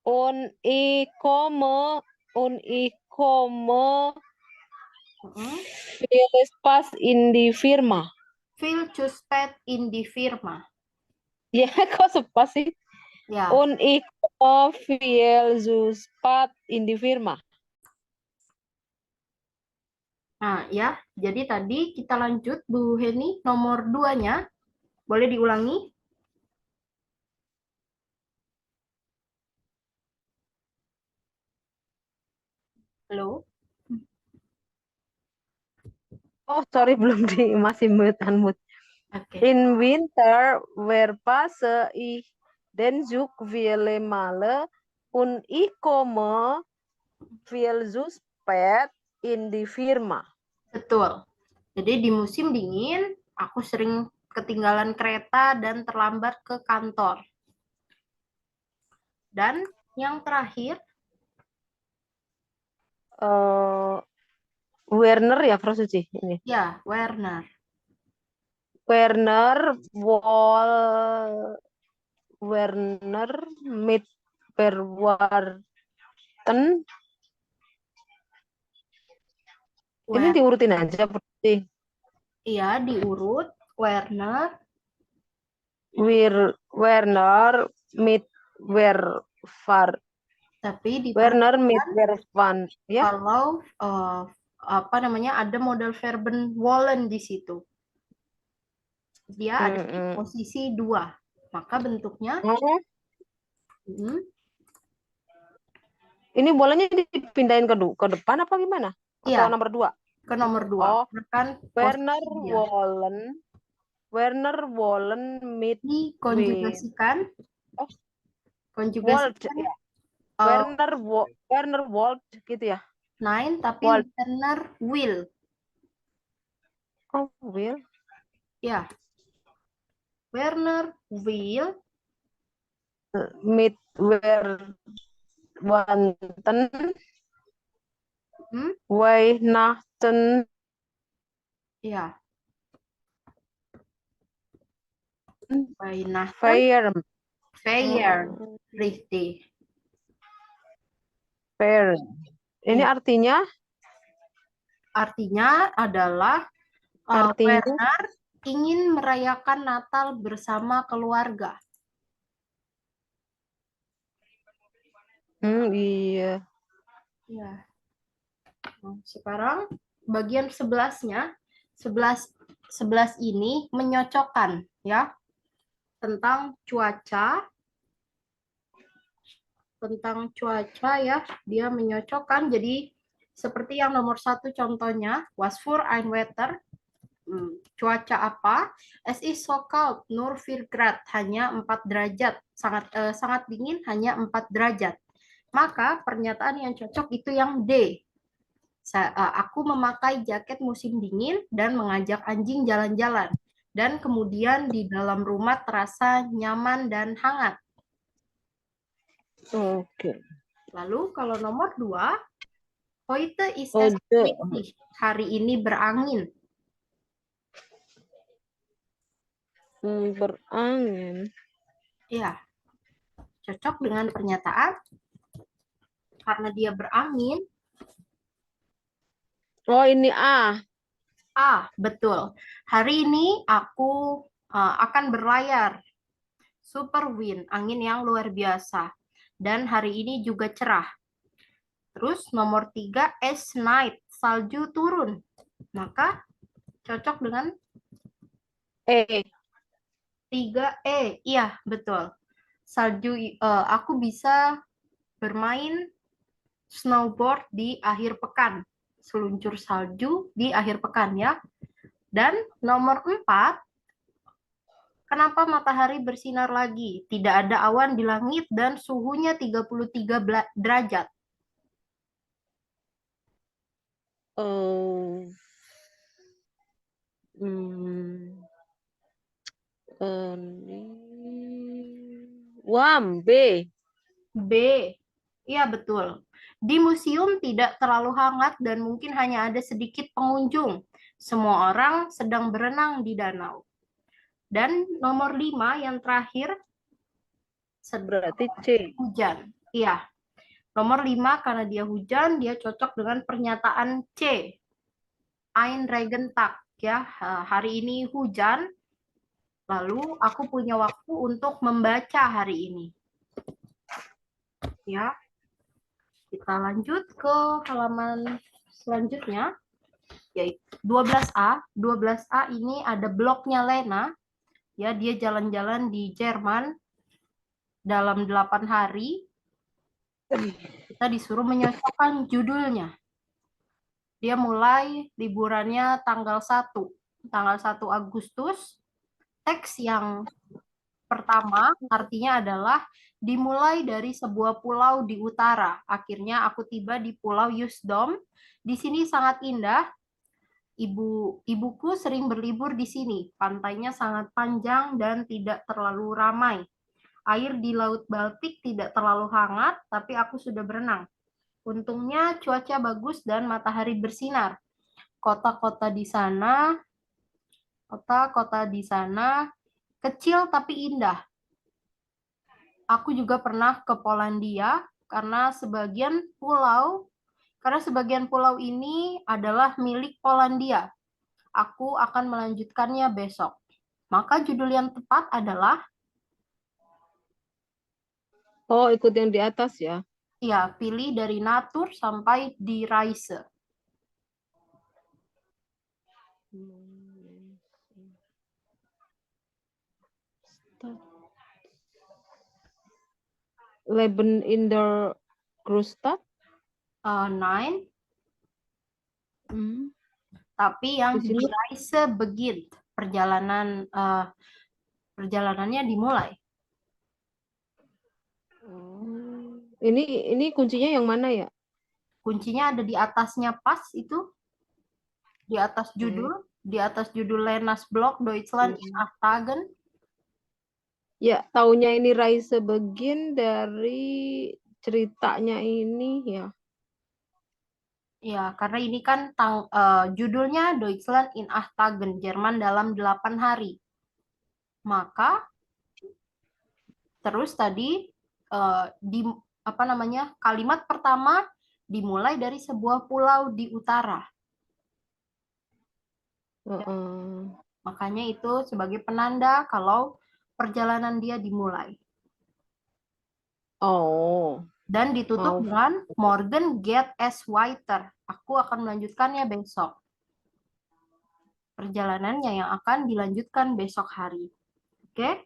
Und ich komme viel spät in die Firma. Viel zu spät in die Firma. Ya, kok spät sih? Ya. Und ich komme viel zu spät in die Firma. Nah, ya. Jadi tadi kita lanjut, Bu Heni, nomor 2-nya. Boleh diulangi? Halo. Oh, sorry belum masih mute unmute. Oke. In winter, verpase I den zoek vele male un I komme veel zuspet in di firma. Betul. Jadi di musim dingin, aku sering ketinggalan kereta dan terlambat ke kantor. Dan yang terakhir, Werner ya, Prof. Suci ini. ya, Werner. Werner mit Verwarten. Ini diurutin aja, Prof. Suci. Iya, diurut. Werner, Werner mit Vervar. tapi Werner mit diperhatikan Vervan. Ya. kalau apa namanya ada model verben wollen di situ. Dia ada di posisi 2. Maka bentuknya hmm, Ini bolanya dipindahin ke depan apa gimana? Atau iya, nomor 2? ke nomor 2. Oh, Kan Werner posisi dia. Wollen mit Dikonjugasikan. Oh, Wold, Konjugasikan. ya. Werner Wold gitu ya. Nine, tapi Wold. Werner will. Oh, will. Ya. Werner will Mit Verwanten. Weihnachten. ya. Weihnachten. Feiern. Richtig. Feiern. Ini Iya. artinya adalah Artinya? Werner ingin merayakan Natal bersama keluarga. Iya. Ya. Nah, sekarang bagian 11-nya, 11 ini menyocokkan ya tentang cuaca ya, dia menyocokkan. Jadi seperti yang nomor 1 contohnya, was für ein Wetter, cuaca apa? Es ist so kalt, nur 4 Grad, hanya 4 derajat, sangat dingin, hanya 4 derajat. Maka pernyataan yang cocok itu yang D. Aku memakai jaket musim dingin dan mengajak anjing jalan-jalan. Dan kemudian di dalam rumah terasa nyaman dan hangat. Oke. Lalu kalau nomor 2, heute ist es windig. Hari ini berangin. Berangin. Ya, cocok dengan pernyataan karena dia berangin. Oh, ini A. Betul. Hari ini aku akan berlayar. Super wind, angin yang luar biasa. Dan hari ini juga cerah. Terus nomor 3, es night, salju turun. Maka cocok dengan 3E. Iya, betul. Salju, aku bisa bermain snowboard di akhir pekan. Seluncur salju di akhir pekan ya. Dan nomor 4, kenapa matahari bersinar lagi? Tidak ada awan di langit dan suhunya 33 derajat. B. B. Iya, betul. Di museum tidak terlalu hangat dan mungkin hanya ada sedikit pengunjung. Semua orang sedang berenang di danau. Dan nomor 5 yang terakhir, berarti C. Hujan. Iya. Nomor 5 karena dia hujan, dia cocok dengan pernyataan C. Ein Regentag, ya. Hari ini hujan. Lalu aku punya waktu untuk membaca hari ini. Ya. Kita lanjut ke halaman selanjutnya, yaitu 12A. 12A ini ada blognya Lena. Ya, dia jalan-jalan di Jerman dalam 8 hari. Kita disuruh menyocokkan judulnya. Dia mulai liburannya tanggal 1. Tanggal 1 Agustus. Teks yang pertama artinya adalah dimulai dari sebuah pulau di utara. Akhirnya aku tiba di Pulau Yusdom. Di sini sangat indah. Ibuku sering berlibur di sini. Pantainya sangat panjang dan tidak terlalu ramai. Air di Laut Baltik tidak terlalu hangat, tapi aku sudah berenang. Untungnya cuaca bagus dan matahari bersinar. Kota-kota di sana, kota-kota di sana kecil tapi indah. Aku juga pernah ke Polandia karena sebagian pulau ini adalah milik Polandia. Aku akan melanjutkannya besok. Maka judul yang tepat adalah Oh, ikut yang di atas ya. ya, pilih dari Natur sampai di Reise. Leben in der Großstadt. 9, tapi yang Di sini. di Reise beginnt, perjalanannya dimulai. Ini kuncinya yang mana ya? Kuncinya ada di atasnya pas itu, di atas judul Lenas Blog Deutschland in 8 Tagen. Ya, taunya ini Reise Begin dari ceritanya ini ya. Ya, karena ini kan judulnya Deutschland in 8 Tagen, Jerman dalam 8 hari. Maka terus tadi kalimat pertama dimulai dari sebuah pulau di utara. Makanya itu sebagai penanda kalau perjalanan dia dimulai. Oh. Dan ditutup dengan Morgen geht es weiter. Aku akan melanjutkannya besok. Perjalanannya yang akan dilanjutkan besok hari. Oke?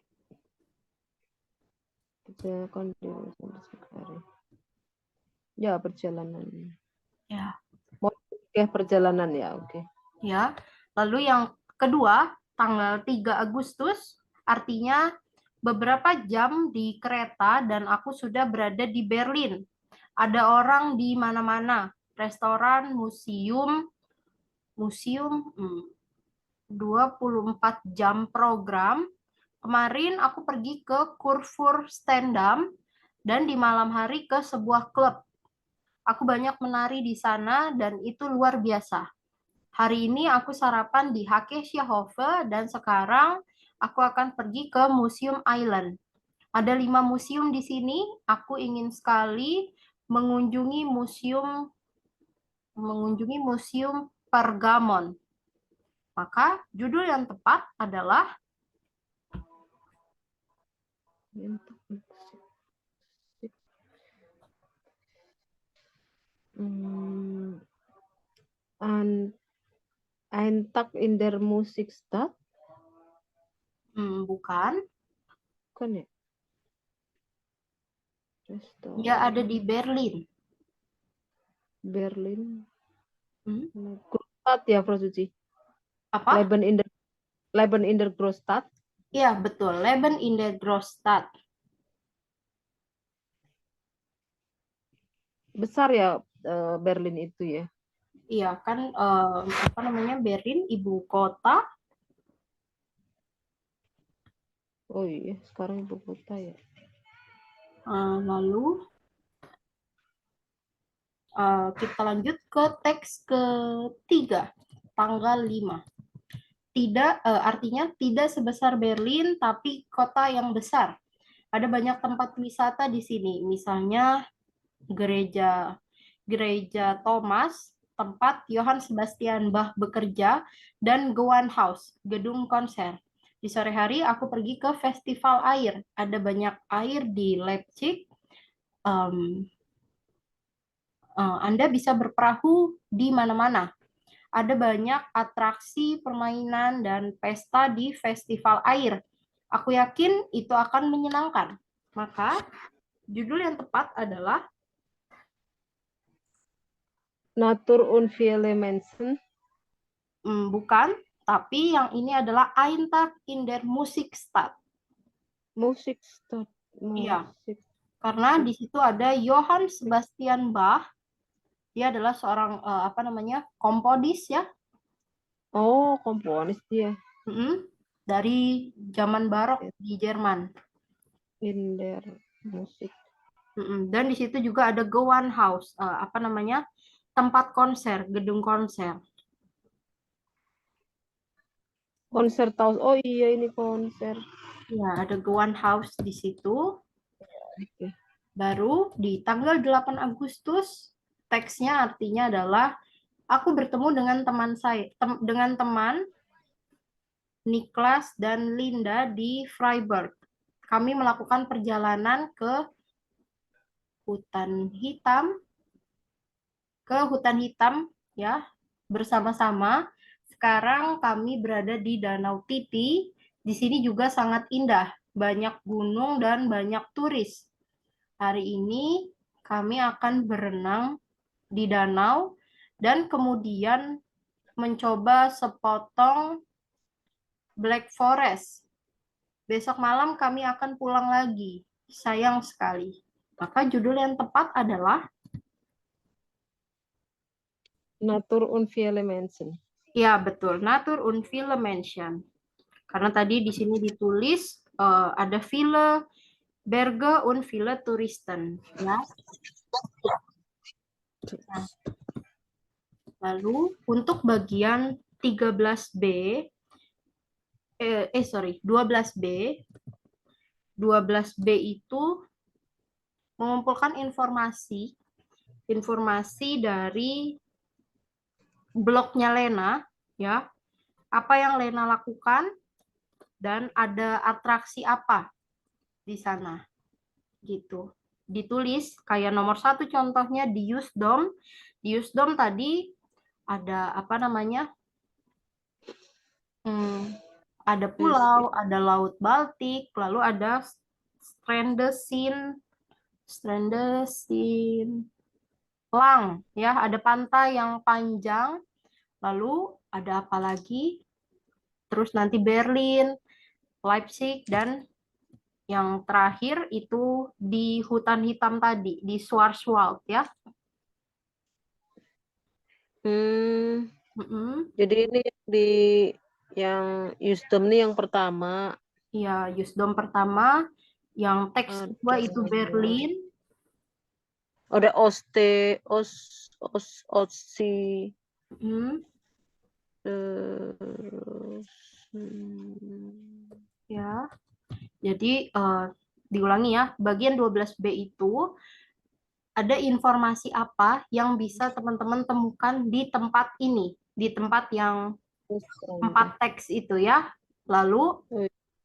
Ya, perjalanan. Ya. Oke, perjalanan ya, oke. Ya. Lalu yang kedua, tanggal 3 Agustus, artinya beberapa jam di kereta dan aku sudah berada di Berlin. Ada orang di mana-mana, restoran, museum, 24 jam program. Kemarin aku pergi ke Kurfürstendamm dan di malam hari ke sebuah klub. Aku banyak menari di sana dan itu luar biasa. Hari ini aku sarapan di Hackesche Hofe dan sekarang aku akan pergi ke Museum Island. Ada 5 museum di sini. Aku ingin sekali mengunjungi museum Pergamon. Maka judul yang tepat adalah Ein Tag in der Musikstadt. Bukan. Bukan ya? Dia ada di Berlin. Berlin. Großstadt ya, Frau Suci? Apa? Leben in der Großstadt. Iya, betul. Leben in der Großstadt. Besar ya Berlin itu ya? Iya, kan Berlin ibu kota. Oh iya, sekarang ibu kota ya. Lalu kita lanjut ke teks ketiga, tanggal 5. Artinya tidak sebesar Berlin, tapi kota yang besar. Ada banyak tempat wisata di sini, misalnya gereja Thomas, tempat Johann Sebastian Bach bekerja, dan Gewandhaus, gedung konser. Di sore hari aku pergi ke festival air. Ada banyak air di Leipzig. Anda bisa berperahu di mana-mana. Ada banyak atraksi, permainan, dan pesta di festival air. Aku yakin itu akan menyenangkan. Maka, judul yang tepat adalah Natur und viele Menschen. Bukan, tapi yang ini adalah Eintrag in der Musikstadt. Musikstadt. Iya. Musik. Karena di situ ada Johann Sebastian Bach. Dia adalah seorang komponis ya. Oh, komponis dia. Dari zaman barok di Jerman. In der Musik. Dan di situ juga ada Gewandhaus, tempat konser, gedung konser. Konserthaus. Oh iya, ini konser. Ya, ada Gewandhaus di situ. Oke. Baru di tanggal 8 Agustus, teksnya artinya adalah aku bertemu dengan teman Niklas dan Linda di Freiburg. Kami melakukan perjalanan ke hutan hitam ya, bersama-sama. Sekarang kami berada di Danau Titi. Di sini juga sangat indah, banyak gunung dan banyak turis. Hari ini kami akan berenang di danau dan kemudian mencoba sepotong Black Forest. Besok malam kami akan pulang lagi. Sayang sekali. Maka judul yang tepat adalah Natur und viele Menschen. ya betul, Natur und viele Menschen. Karena tadi di sini ditulis ada viele Berge und viele Touristen, ya. Nah, lalu untuk bagian 13B 12B. 12B itu mengumpulkan informasi dari blognya Lena, ya. Apa yang Lena lakukan dan ada atraksi apa di sana. Gitu. Ditulis kayak nomor 1 contohnya di Usedom. Di Usedom tadi ada ada pulau, ada Laut Baltik, lalu ada Strandesin Lang, ya, ada pantai yang panjang. Lalu ada apa lagi? Terus nanti Berlin, Leipzig, dan yang terakhir itu di hutan hitam tadi, di Schwarzwald, ya. Jadi ini yang Usedom ini yang pertama. Iya, Usedom pertama. Yang teks kedua itu Berlin. Ada Ya. Jadi diulangi ya, bagian 12B itu ada informasi apa yang bisa teman-teman temukan di tempat ini, di tempat yang 4 teks itu ya. Lalu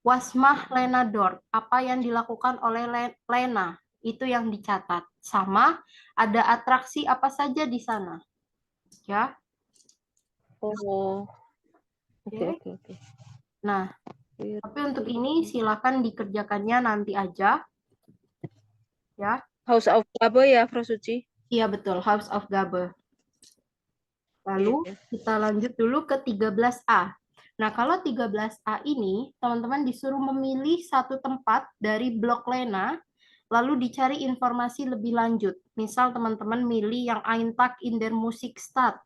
Wasmah Lena dort, apa yang dilakukan oleh Lena, itu yang dicatat. Sama ada atraksi apa saja di sana. Ya. Oke. Nah, tapi untuk ini silakan dikerjakannya nanti aja. Ya. Haus of Gabe ya, Frau Suci? Iya betul, House of Gabe. Lalu kita lanjut dulu ke 13A. Nah, kalau 13A ini, teman-teman disuruh memilih satu tempat dari blog Lena, lalu dicari informasi lebih lanjut. Misal teman-teman milih yang Eintrag in der Musikstadt.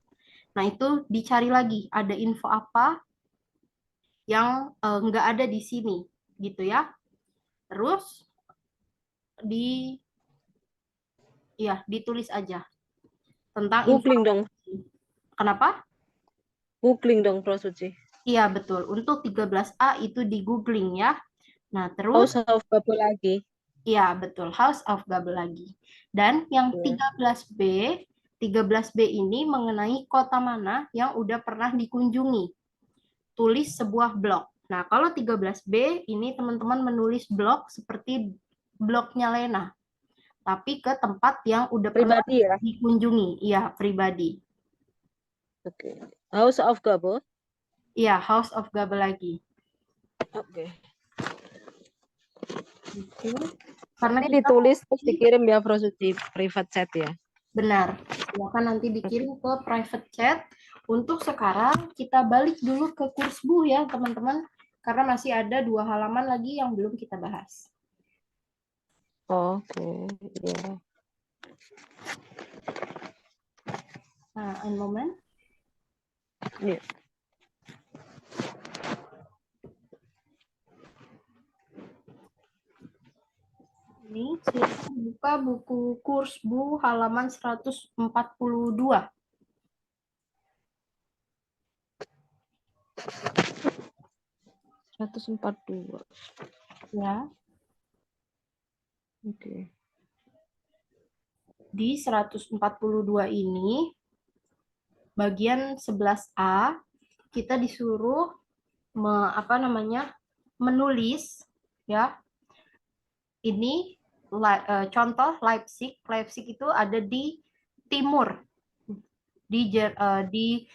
Nah, itu dicari lagi, ada info apa yang nggak ada di sini, gitu ya. Terus, ditulis aja. Tentang googling dong. Kenapa? Googling dong, Pro Suci. Iya, betul. Untuk 13A itu di googling ya. Nah, terus House of Gabe lagi. Iya, betul. House of Gabe lagi. Dan yang 13B ini mengenai kota mana yang udah pernah dikunjungi. Tulis sebuah blog. Nah, kalau 13B ini teman-teman menulis blog seperti blognya Lena. Tapi ke tempat yang udah pribadi pernah dikunjungi. Iya, pribadi. Oke. House of Gabe? Iya, House of Gabe lagi. Oke. Karena ini ditulis terus dikirim ya, Pro Suci, private chat ya. Benar. Silakan nanti dikirim ke private chat. Untuk sekarang kita balik dulu ke kursbu ya teman-teman. Karena masih ada 2 halaman lagi yang belum kita bahas. Oke, ya. Nah, un moment. Iya. Ini silakan buka buku kursbu halaman 142. $142. Ya. Oke. Di 142 ini bagian 11A kita disuruh menulis ya. Ini contoh Leipzig. Leipzig itu ada di timur. Jadi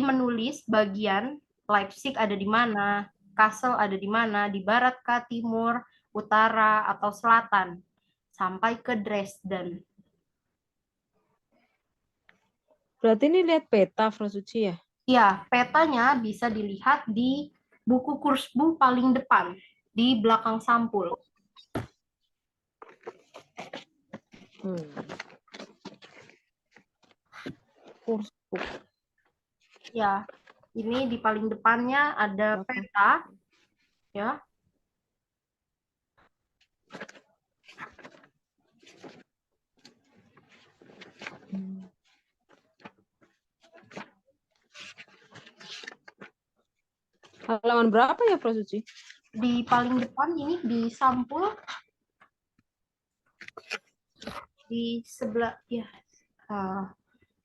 menulis bagian Leipzig ada di mana, Kassel ada di mana, di barat kah, timur, utara atau selatan sampai ke Dresden. Berarti ini lihat peta, Frasuci ya? Ya, petanya bisa dilihat di buku kursbu paling depan, di belakang sampul. Kursbu. Ya, ini di paling depannya ada peta, ya. Halaman berapa ya, Frasuci? Di paling depan ini di sampul di sebelah ya.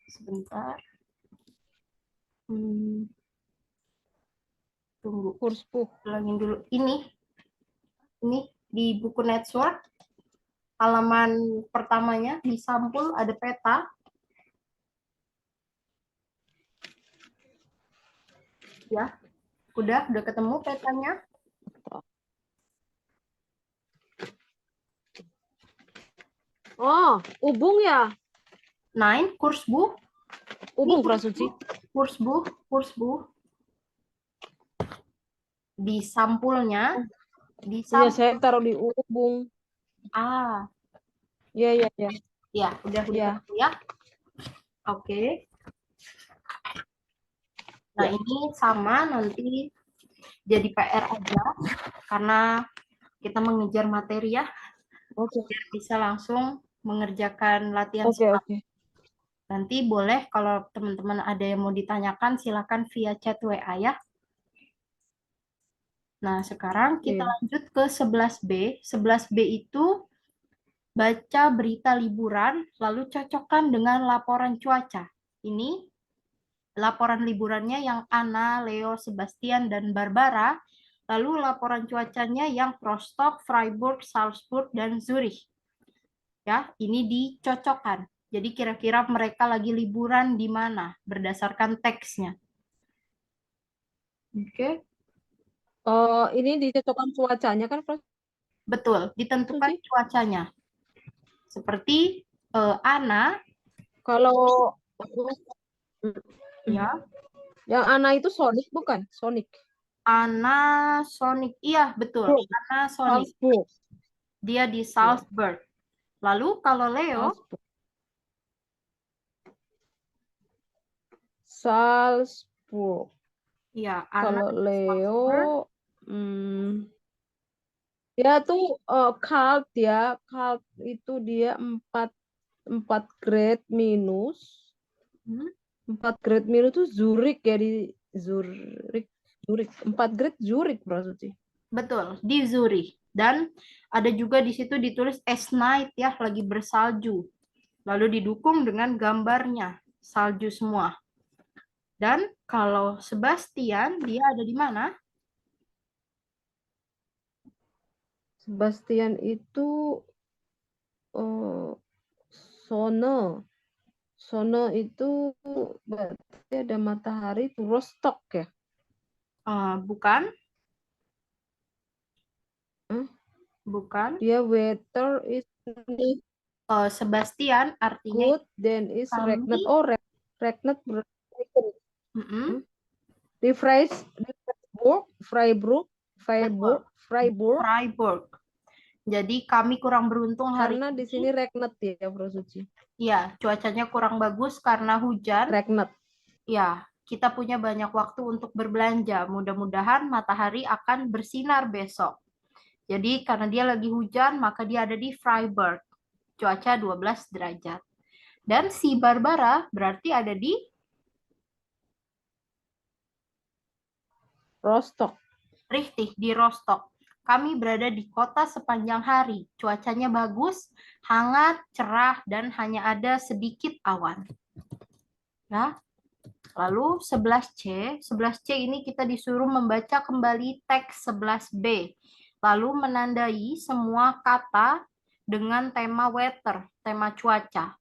Sebentar. Tunggu. Kursbu. Ulangin dulu. Ini di buku Network halaman pertamanya di sampul ada peta. Ya. Udah ketemu petanya? Oh, ubung ya? Kursbu. Ubung, Frasuci. Kursbu. Di sampulnya. Iya, saya taruh di ubung. Iya. Ya, udah Ya. ya. Oke. Nah, ini sama nanti jadi PR aja karena kita mengejar materi ya. Oke. Biar bisa langsung mengerjakan latihan Oke. Nanti boleh kalau teman-teman ada yang mau ditanyakan silakan via chat WA ya. Nah, sekarang kita lanjut ke 11B. 11B itu baca berita liburan lalu cocokkan dengan laporan cuaca. Ini laporan liburannya yang Anna, Leo, Sebastian, dan Barbara. Lalu laporan cuacanya yang Rostock, Freiburg, Salzburg, dan Zurich. Ya, ini dicocokkan. Jadi kira-kira mereka lagi liburan di mana berdasarkan teksnya. Oke. Ini dicocokkan cuacanya kan, Frasuci? Betul, ditentukan cuacanya. Seperti Ana. Kalau Ya. Yang Ana itu Sonic bukan? Sonic. Ana Sonic. Iya, betul. Ana Sonic. Salzburg. Dia di Salzburg. Lalu kalau Leo? Salzburg. Iya, Ana kalau Leo dia tuh Kalt ya. Kalt itu dia 4 grade minus. 4 grade minus tuh Zurich ya, di Zurich. 4 grade Zurich berarti. Betul, di Zurich. Dan ada juga di situ ditulis es night ya, lagi bersalju. Lalu didukung dengan gambarnya, salju semua. Dan kalau Sebastian, dia ada di mana? Sebastian itu Sono itu berarti ada matahari itu Rostock ya? Bukan. Bukan. Dia weather is Sebastian artinya Good, then is kami. regnet. Oh, regnet berarti. Mm-mm. Di Freiburg. Betul. Freiburg. Jadi kami kurang beruntung hari Karena di ini. sini regnet ya, Bro Suci. Ya, cuacanya kurang bagus karena hujan. Regnet. Ya, kita punya banyak waktu untuk berbelanja. Mudah-mudahan matahari akan bersinar besok. Jadi karena dia lagi hujan, maka dia ada di Freiburg. Cuaca 12 derajat. Dan si Barbara berarti ada di Rostock. Richtig, di Rostock. Kami berada di kota sepanjang hari. Cuacanya bagus, hangat, cerah, dan hanya ada sedikit awan. Ya. Lalu 11C. 11C ini kita disuruh membaca kembali teks 11B. Lalu menandai semua kata dengan tema weather, tema cuaca.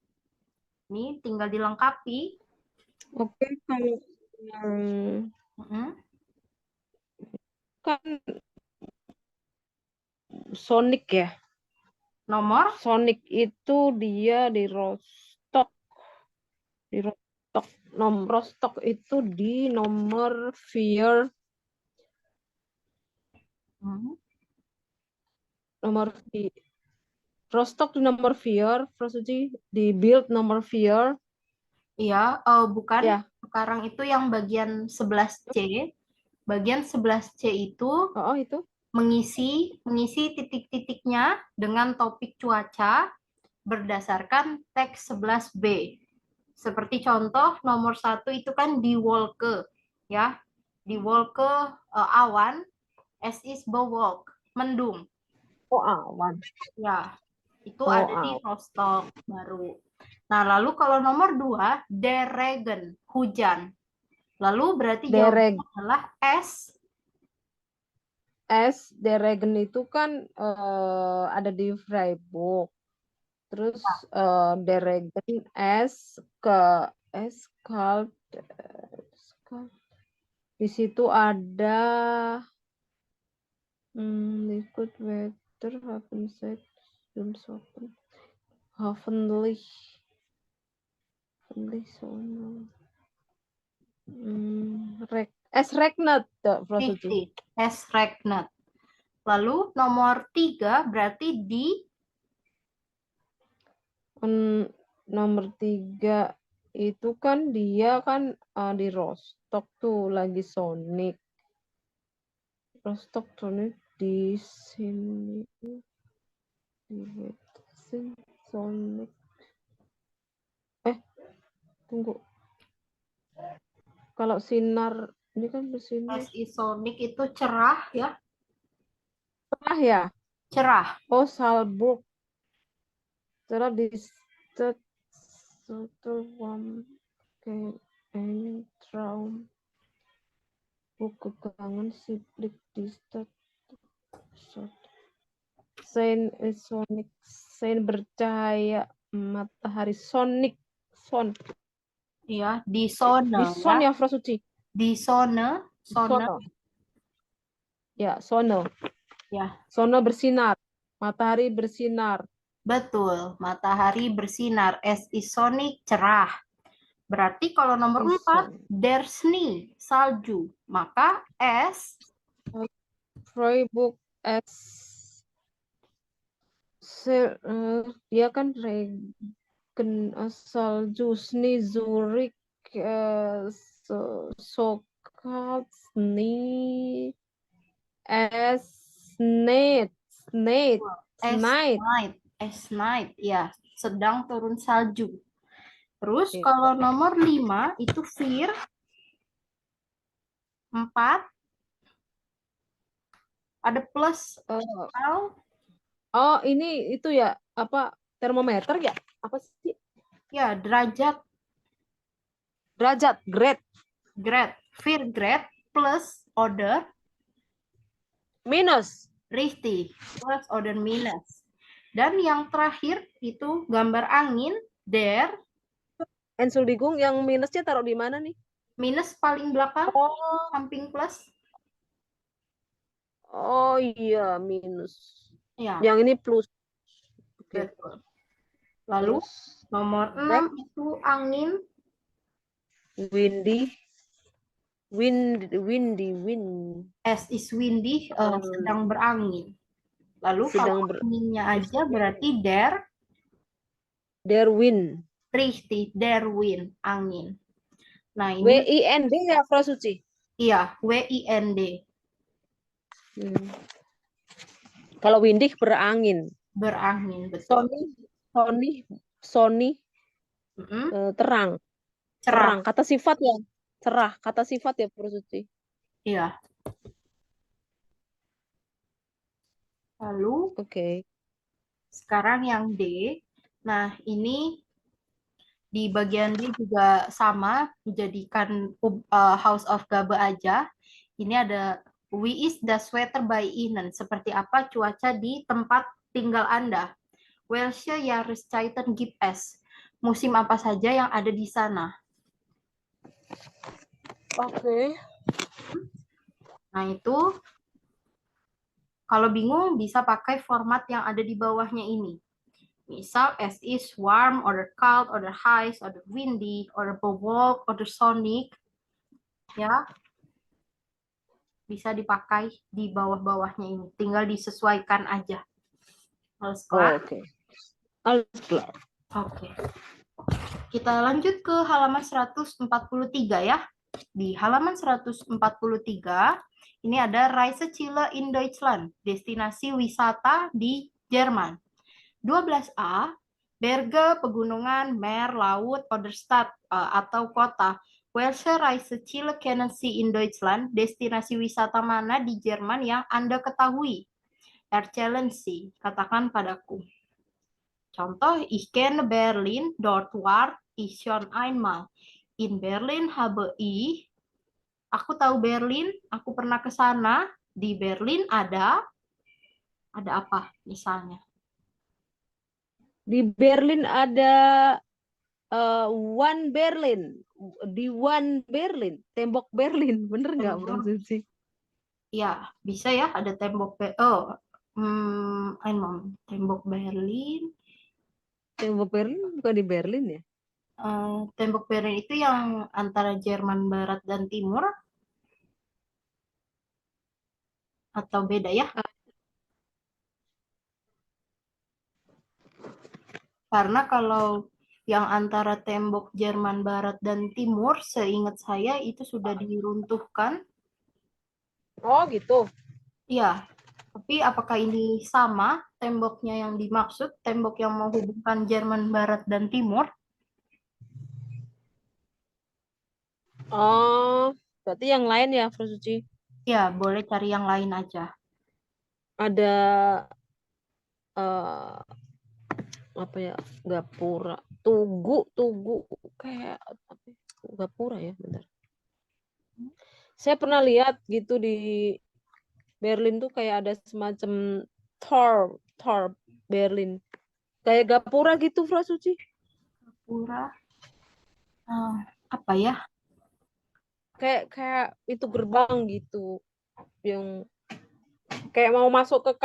Ini tinggal dilengkapi. Oke, kalau kan Sonic ya. Nomor Sonic itu dia di Rostock. Di Rostock. Rostock itu di nomor 4. Rostock di nomor 4, Prosuci di build nomor 4. Iya, bukan. Ya. Sekarang itu yang bagian 11C. Bagian 11C itu itu mengisi titik-titiknya dengan topik cuaca berdasarkan teks 11B. Seperti contoh nomor 1 itu kan di Wolke, ya. Di Wolke awan, es is bewolk, mendung. Oh, awan. Ya, itu ada di Rostock baru. Nah, lalu kalau nomor 2, der Regen, hujan. Lalu berarti jawabannya adalah es. Der Regen itu kan ada di Freiburg. Terus der Regen es kalt. Di situ ada liquid weather happen set hoffentlich sono es regnet, Es regnet. Lalu nomor 3 berarti di nomor 3 itu kan dia kan di Rostock tuh lagi Sonic. Rostock Sonic di sini Sonic. Tunggu. Kalau sinar ini kan bersinar. Sonic itu cerah ya. Cerah ya? Cerah. Oh, Salzburg. Cerah di Traum. Kegangan siplik di Sonic. Bercahaya matahari Sonic. Iya, di zona. Di zona ya, Frasuci. Di zona. Ya, sono. Ya. Sono bersinar. Matahari bersinar. Betul, matahari bersinar. Es is Sonic cerah. Berarti kalau nomor 4, der Schnee, salju. Maka es Freiburg es dia kan regen salju Schnee Zurich Sokal Schnee es night ya, sedang turun salju. Terus kalau nomor 5 itu Vir 4 ada plus ini itu ya apa termometer ya apa sih ya derajat grade Vir grade plus order minus richtig plus order minus. Dan yang terakhir itu gambar angin der Entschuldigung, yang minusnya taruh di mana nih? Minus paling belakang, samping plus. Oh iya, minus. Ya. Yang ini plus. Betul. Lalu Terus nomor 6 itu angin. windy, wind. S is windy, sedang berangin. Lalu Sedang kalau anginnya aja berarti there, there wind. richtig, there wind, angin. Nah, ini WIND ya, Fra Suci? iya, WIND, Hmm. Kalau windy berangin. berangin, betul. Sony Mm-mm, terang. cerah, Kata sifat ya. Cerah, kata sifat ya, Fra Suci. iya. Lalu Oke. sekarang yang D. Nah, ini di bagian D juga sama, dijadikan House of Gabe aja. Ini ada wie is the sweater by Ihnen? Seperti apa cuaca di tempat tinggal Anda? Welche Jahreszeiten gibt es? Musim apa saja yang ada di sana? Oke. Nah, itu kalau bingung bisa pakai format yang ada di bawahnya ini. Misal as is warm, or cold, or high, or windy, or bewolkt, or sonic. Ya, bisa dipakai di bawah-bawahnya ini. Tinggal disesuaikan aja. Alles klar? Oke. Alles klar. Oke. Kita lanjut ke halaman 143 ya. Di halaman 143, ini ada Reiseziele in Deutschland, destinasi wisata di Jerman. 12A, Berge, pegunungan, Meer, laut, oder Stadt, atau kota. Welche Reiseziele kennen Sie in Deutschland? Destinasi wisata mana di Jerman yang Anda ketahui? Erzählen Sie, katakan padaku. Contoh, ich kenne Berlin, dort war ich schon einmal. In Berlin habe ich, aku tahu Berlin, aku pernah ke sana. Di Berlin ada apa misalnya? Di Berlin ada One Berlin. Di One Berlin. Tembok Berlin. Bener nggak, Bro Suci? Ya, bisa ya ada tembok tembok Berlin. Tembok Berlin bukan di Berlin ya? Tembok Berlin itu yang antara Jerman Barat dan Timur atau beda ya? Karena kalau yang antara tembok Jerman Barat dan Timur, seingat saya itu sudah diruntuhkan. Oh gitu. Ya, tapi apakah ini sama temboknya yang dimaksud, tembok yang menghubungkan Jerman Barat dan Timur? Oh, berarti yang lain ya, Bro Suci? Ya, boleh cari yang lain aja. Ada apa ya? Gapura. Tugu kayak apa? Gapura ya, bentar. Saya pernah lihat gitu di Berlin tuh kayak ada semacam Tor Berlin. Kayak Gapura gitu, Fra Suci. Pura, apa ya? Kayak itu gerbang gitu. Yang kayak mau masuk ke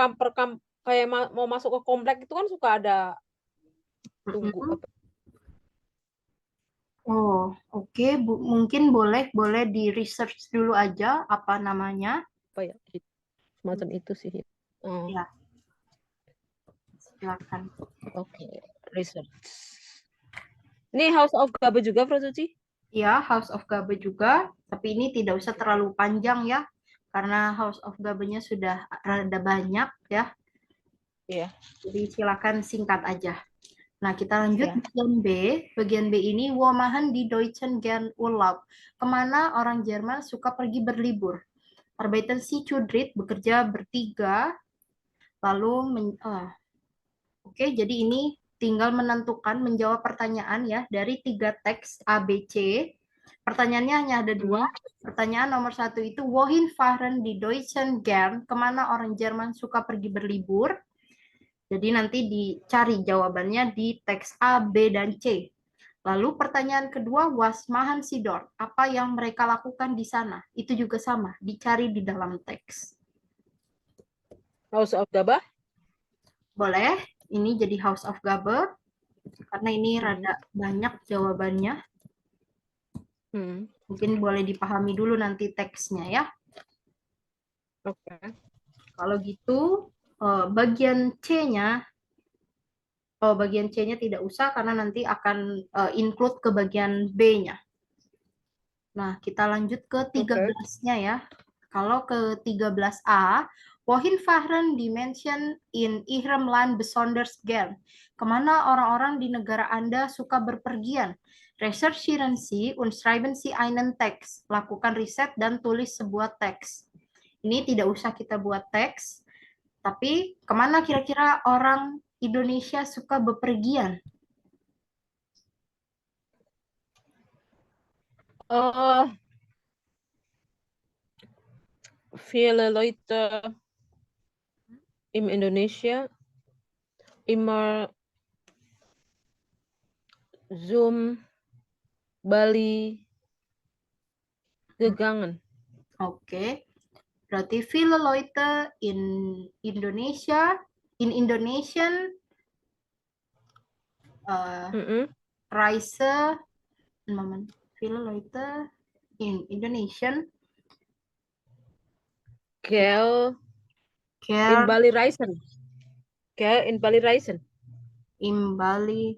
kayak mau masuk ke komplek itu kan suka ada tunggu apa Oh, oke. Mungkin boleh di research dulu aja apa namanya. ya semacam itu sih. Oh, Ya, silakan. oke. Research. Ini House of Gabe juga, Fra Suci? Ya, House of Gabe juga, tapi ini tidak usah terlalu panjang ya, karena House of Gabe-nya sudah rada banyak ya. Iya. Jadi silakan singkat aja. Nah, kita lanjut Ya. bagian B. Bagian B ini, wo machen die Deutschen gern Urlaub? Kemana orang Jerman suka pergi berlibur? Arbeiten Sie zu dritt, bekerja bertiga. Lalu, oke, jadi ini tinggal menentukan, menjawab pertanyaan ya, dari 3 teks A, B, C. Pertanyaannya hanya ada 2. Pertanyaan nomor 1 itu, wohin fahren die Deutschen gern? Kemana orang Jerman suka pergi berlibur? Jadi nanti dicari jawabannya di teks A, B, dan C. Lalu pertanyaan kedua, was machen Sie dort? Apa yang mereka lakukan di sana? Itu juga sama, dicari di dalam teks. House of Gabe? Boleh, ini jadi House of Gabe. Karena ini rada banyak jawabannya. Mungkin boleh dipahami dulu nanti teksnya ya. Oke. Kalau gitu, bagian C-nya, bagian C-nya tidak usah karena nanti akan include ke bagian B-nya. Nah, kita lanjut ke 13-nya ya. Kalau ke 13A, wohin fahren die Menschen in ihrem Land besonders gern? Kemana orang-orang di negara Anda suka berpergian? Recherchieren Sie und schreiben Sie einen Text. Lakukan riset dan tulis sebuah teks. Ini tidak usah kita buat teks, tapi kemana kira-kira orang Indonesia suka bepergian? Viele Leute in Indonesia immer Zoom Bali gegangen. Oke. Berarti viele Leute in Indonesia, in Indonesian Reise, Moment, viele Leute in Indonesian in care Bali Reisen. In Bali Reisen. in Bali,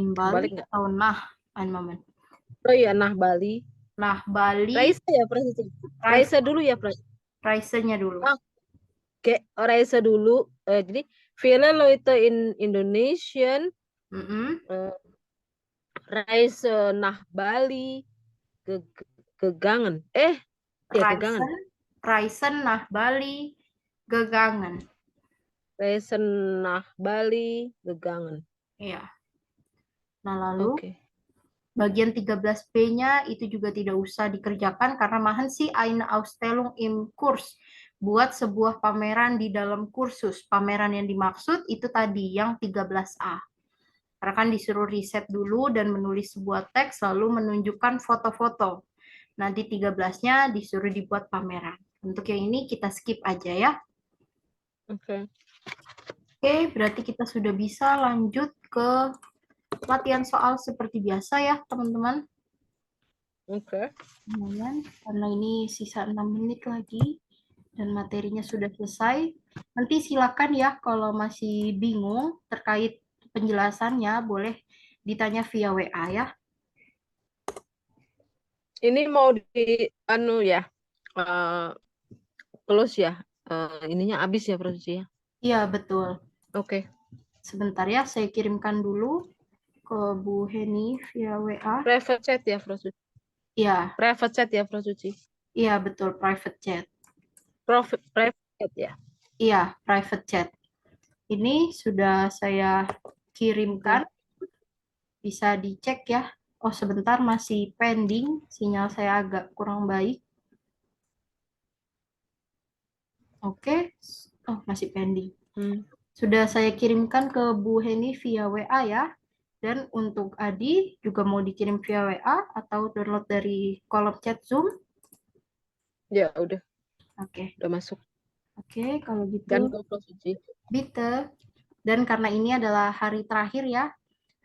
Balik nggak? atau nah, ein Moment. Oh iya, nah Bali. Nah, Bali, Raisa ya, Presiden. Raisa dulu ya, Presiden. Raisenya dulu. Oke, Raisa dulu. Jadi, viele Leute in Indonesian Reise nach Bali gegangen. Gegangen. Reisen nach Bali gegangen. Reisen nach Bali gegangen. Iya. Nah, lalu bagian 13B-nya itu juga tidak usah dikerjakan karena machen Sie eine Ausstellung im Kurs. Buat sebuah pameran di dalam kursus. Pameran yang dimaksud itu tadi yang 13A. Karena kan disuruh riset dulu dan menulis sebuah teks lalu menunjukkan foto-foto. Nanti 13-nya disuruh dibuat pameran. Untuk yang ini kita skip aja ya. Oke, berarti kita sudah bisa lanjut ke latihan soal seperti biasa ya, teman-teman. Kemudian, karena ini sisa 6 menit lagi dan materinya sudah selesai. Nanti silakan ya kalau masih bingung terkait penjelasannya boleh ditanya via WA ya. Ini mau di close ya. Ininya habis ya, Produksi ya. Iya, betul. Oke. Sebentar ya, saya kirimkan dulu ke Bu Heni via WA. Private chat ya, Produksi. Iya. Private chat ya, Produksi. Iya, betul, private chat. Private chat ya. Iya, private chat. Ini sudah saya kirimkan. Bisa dicek ya. Oh, sebentar masih pending. Sinyal saya agak kurang baik. Oke. Oh, masih pending. Sudah saya kirimkan ke Bu Heni via WA ya. Dan untuk Adi juga mau dikirim via WA atau download dari kolom chat Zoom? Ya, udah. Oke. Udah masuk. Oke, kalau gitu. Dan ke Produksi. Bitte. Dan karena ini adalah hari terakhir ya.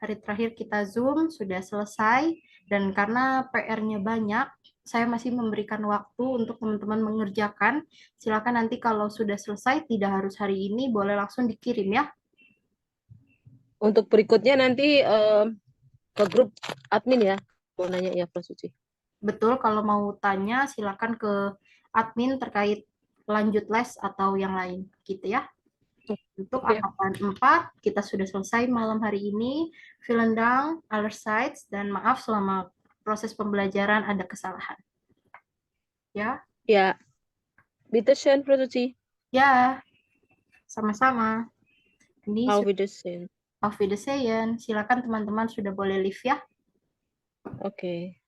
Hari terakhir kita Zoom sudah selesai. Dan karena PR-nya banyak, saya masih memberikan waktu untuk teman-teman mengerjakan. Silakan nanti kalau sudah selesai, tidak harus hari ini, boleh langsung dikirim ya. Untuk berikutnya nanti ke grup admin ya. Mau nanya ya, Produksi. Betul, kalau mau tanya silakan ke admin terkait lanjut les atau yang lain, gitu ya. Untuk angkatan 4, kita sudah selesai malam hari ini. Vielen Dank, allerseits, dan maaf selama proses pembelajaran ada kesalahan. Ya. Ya. Bitteschön, Produksi. Ya, sama-sama. Ini Auf Wiedersehen. Auf Wiedersehen. Silakan teman-teman sudah boleh leave ya. Oke.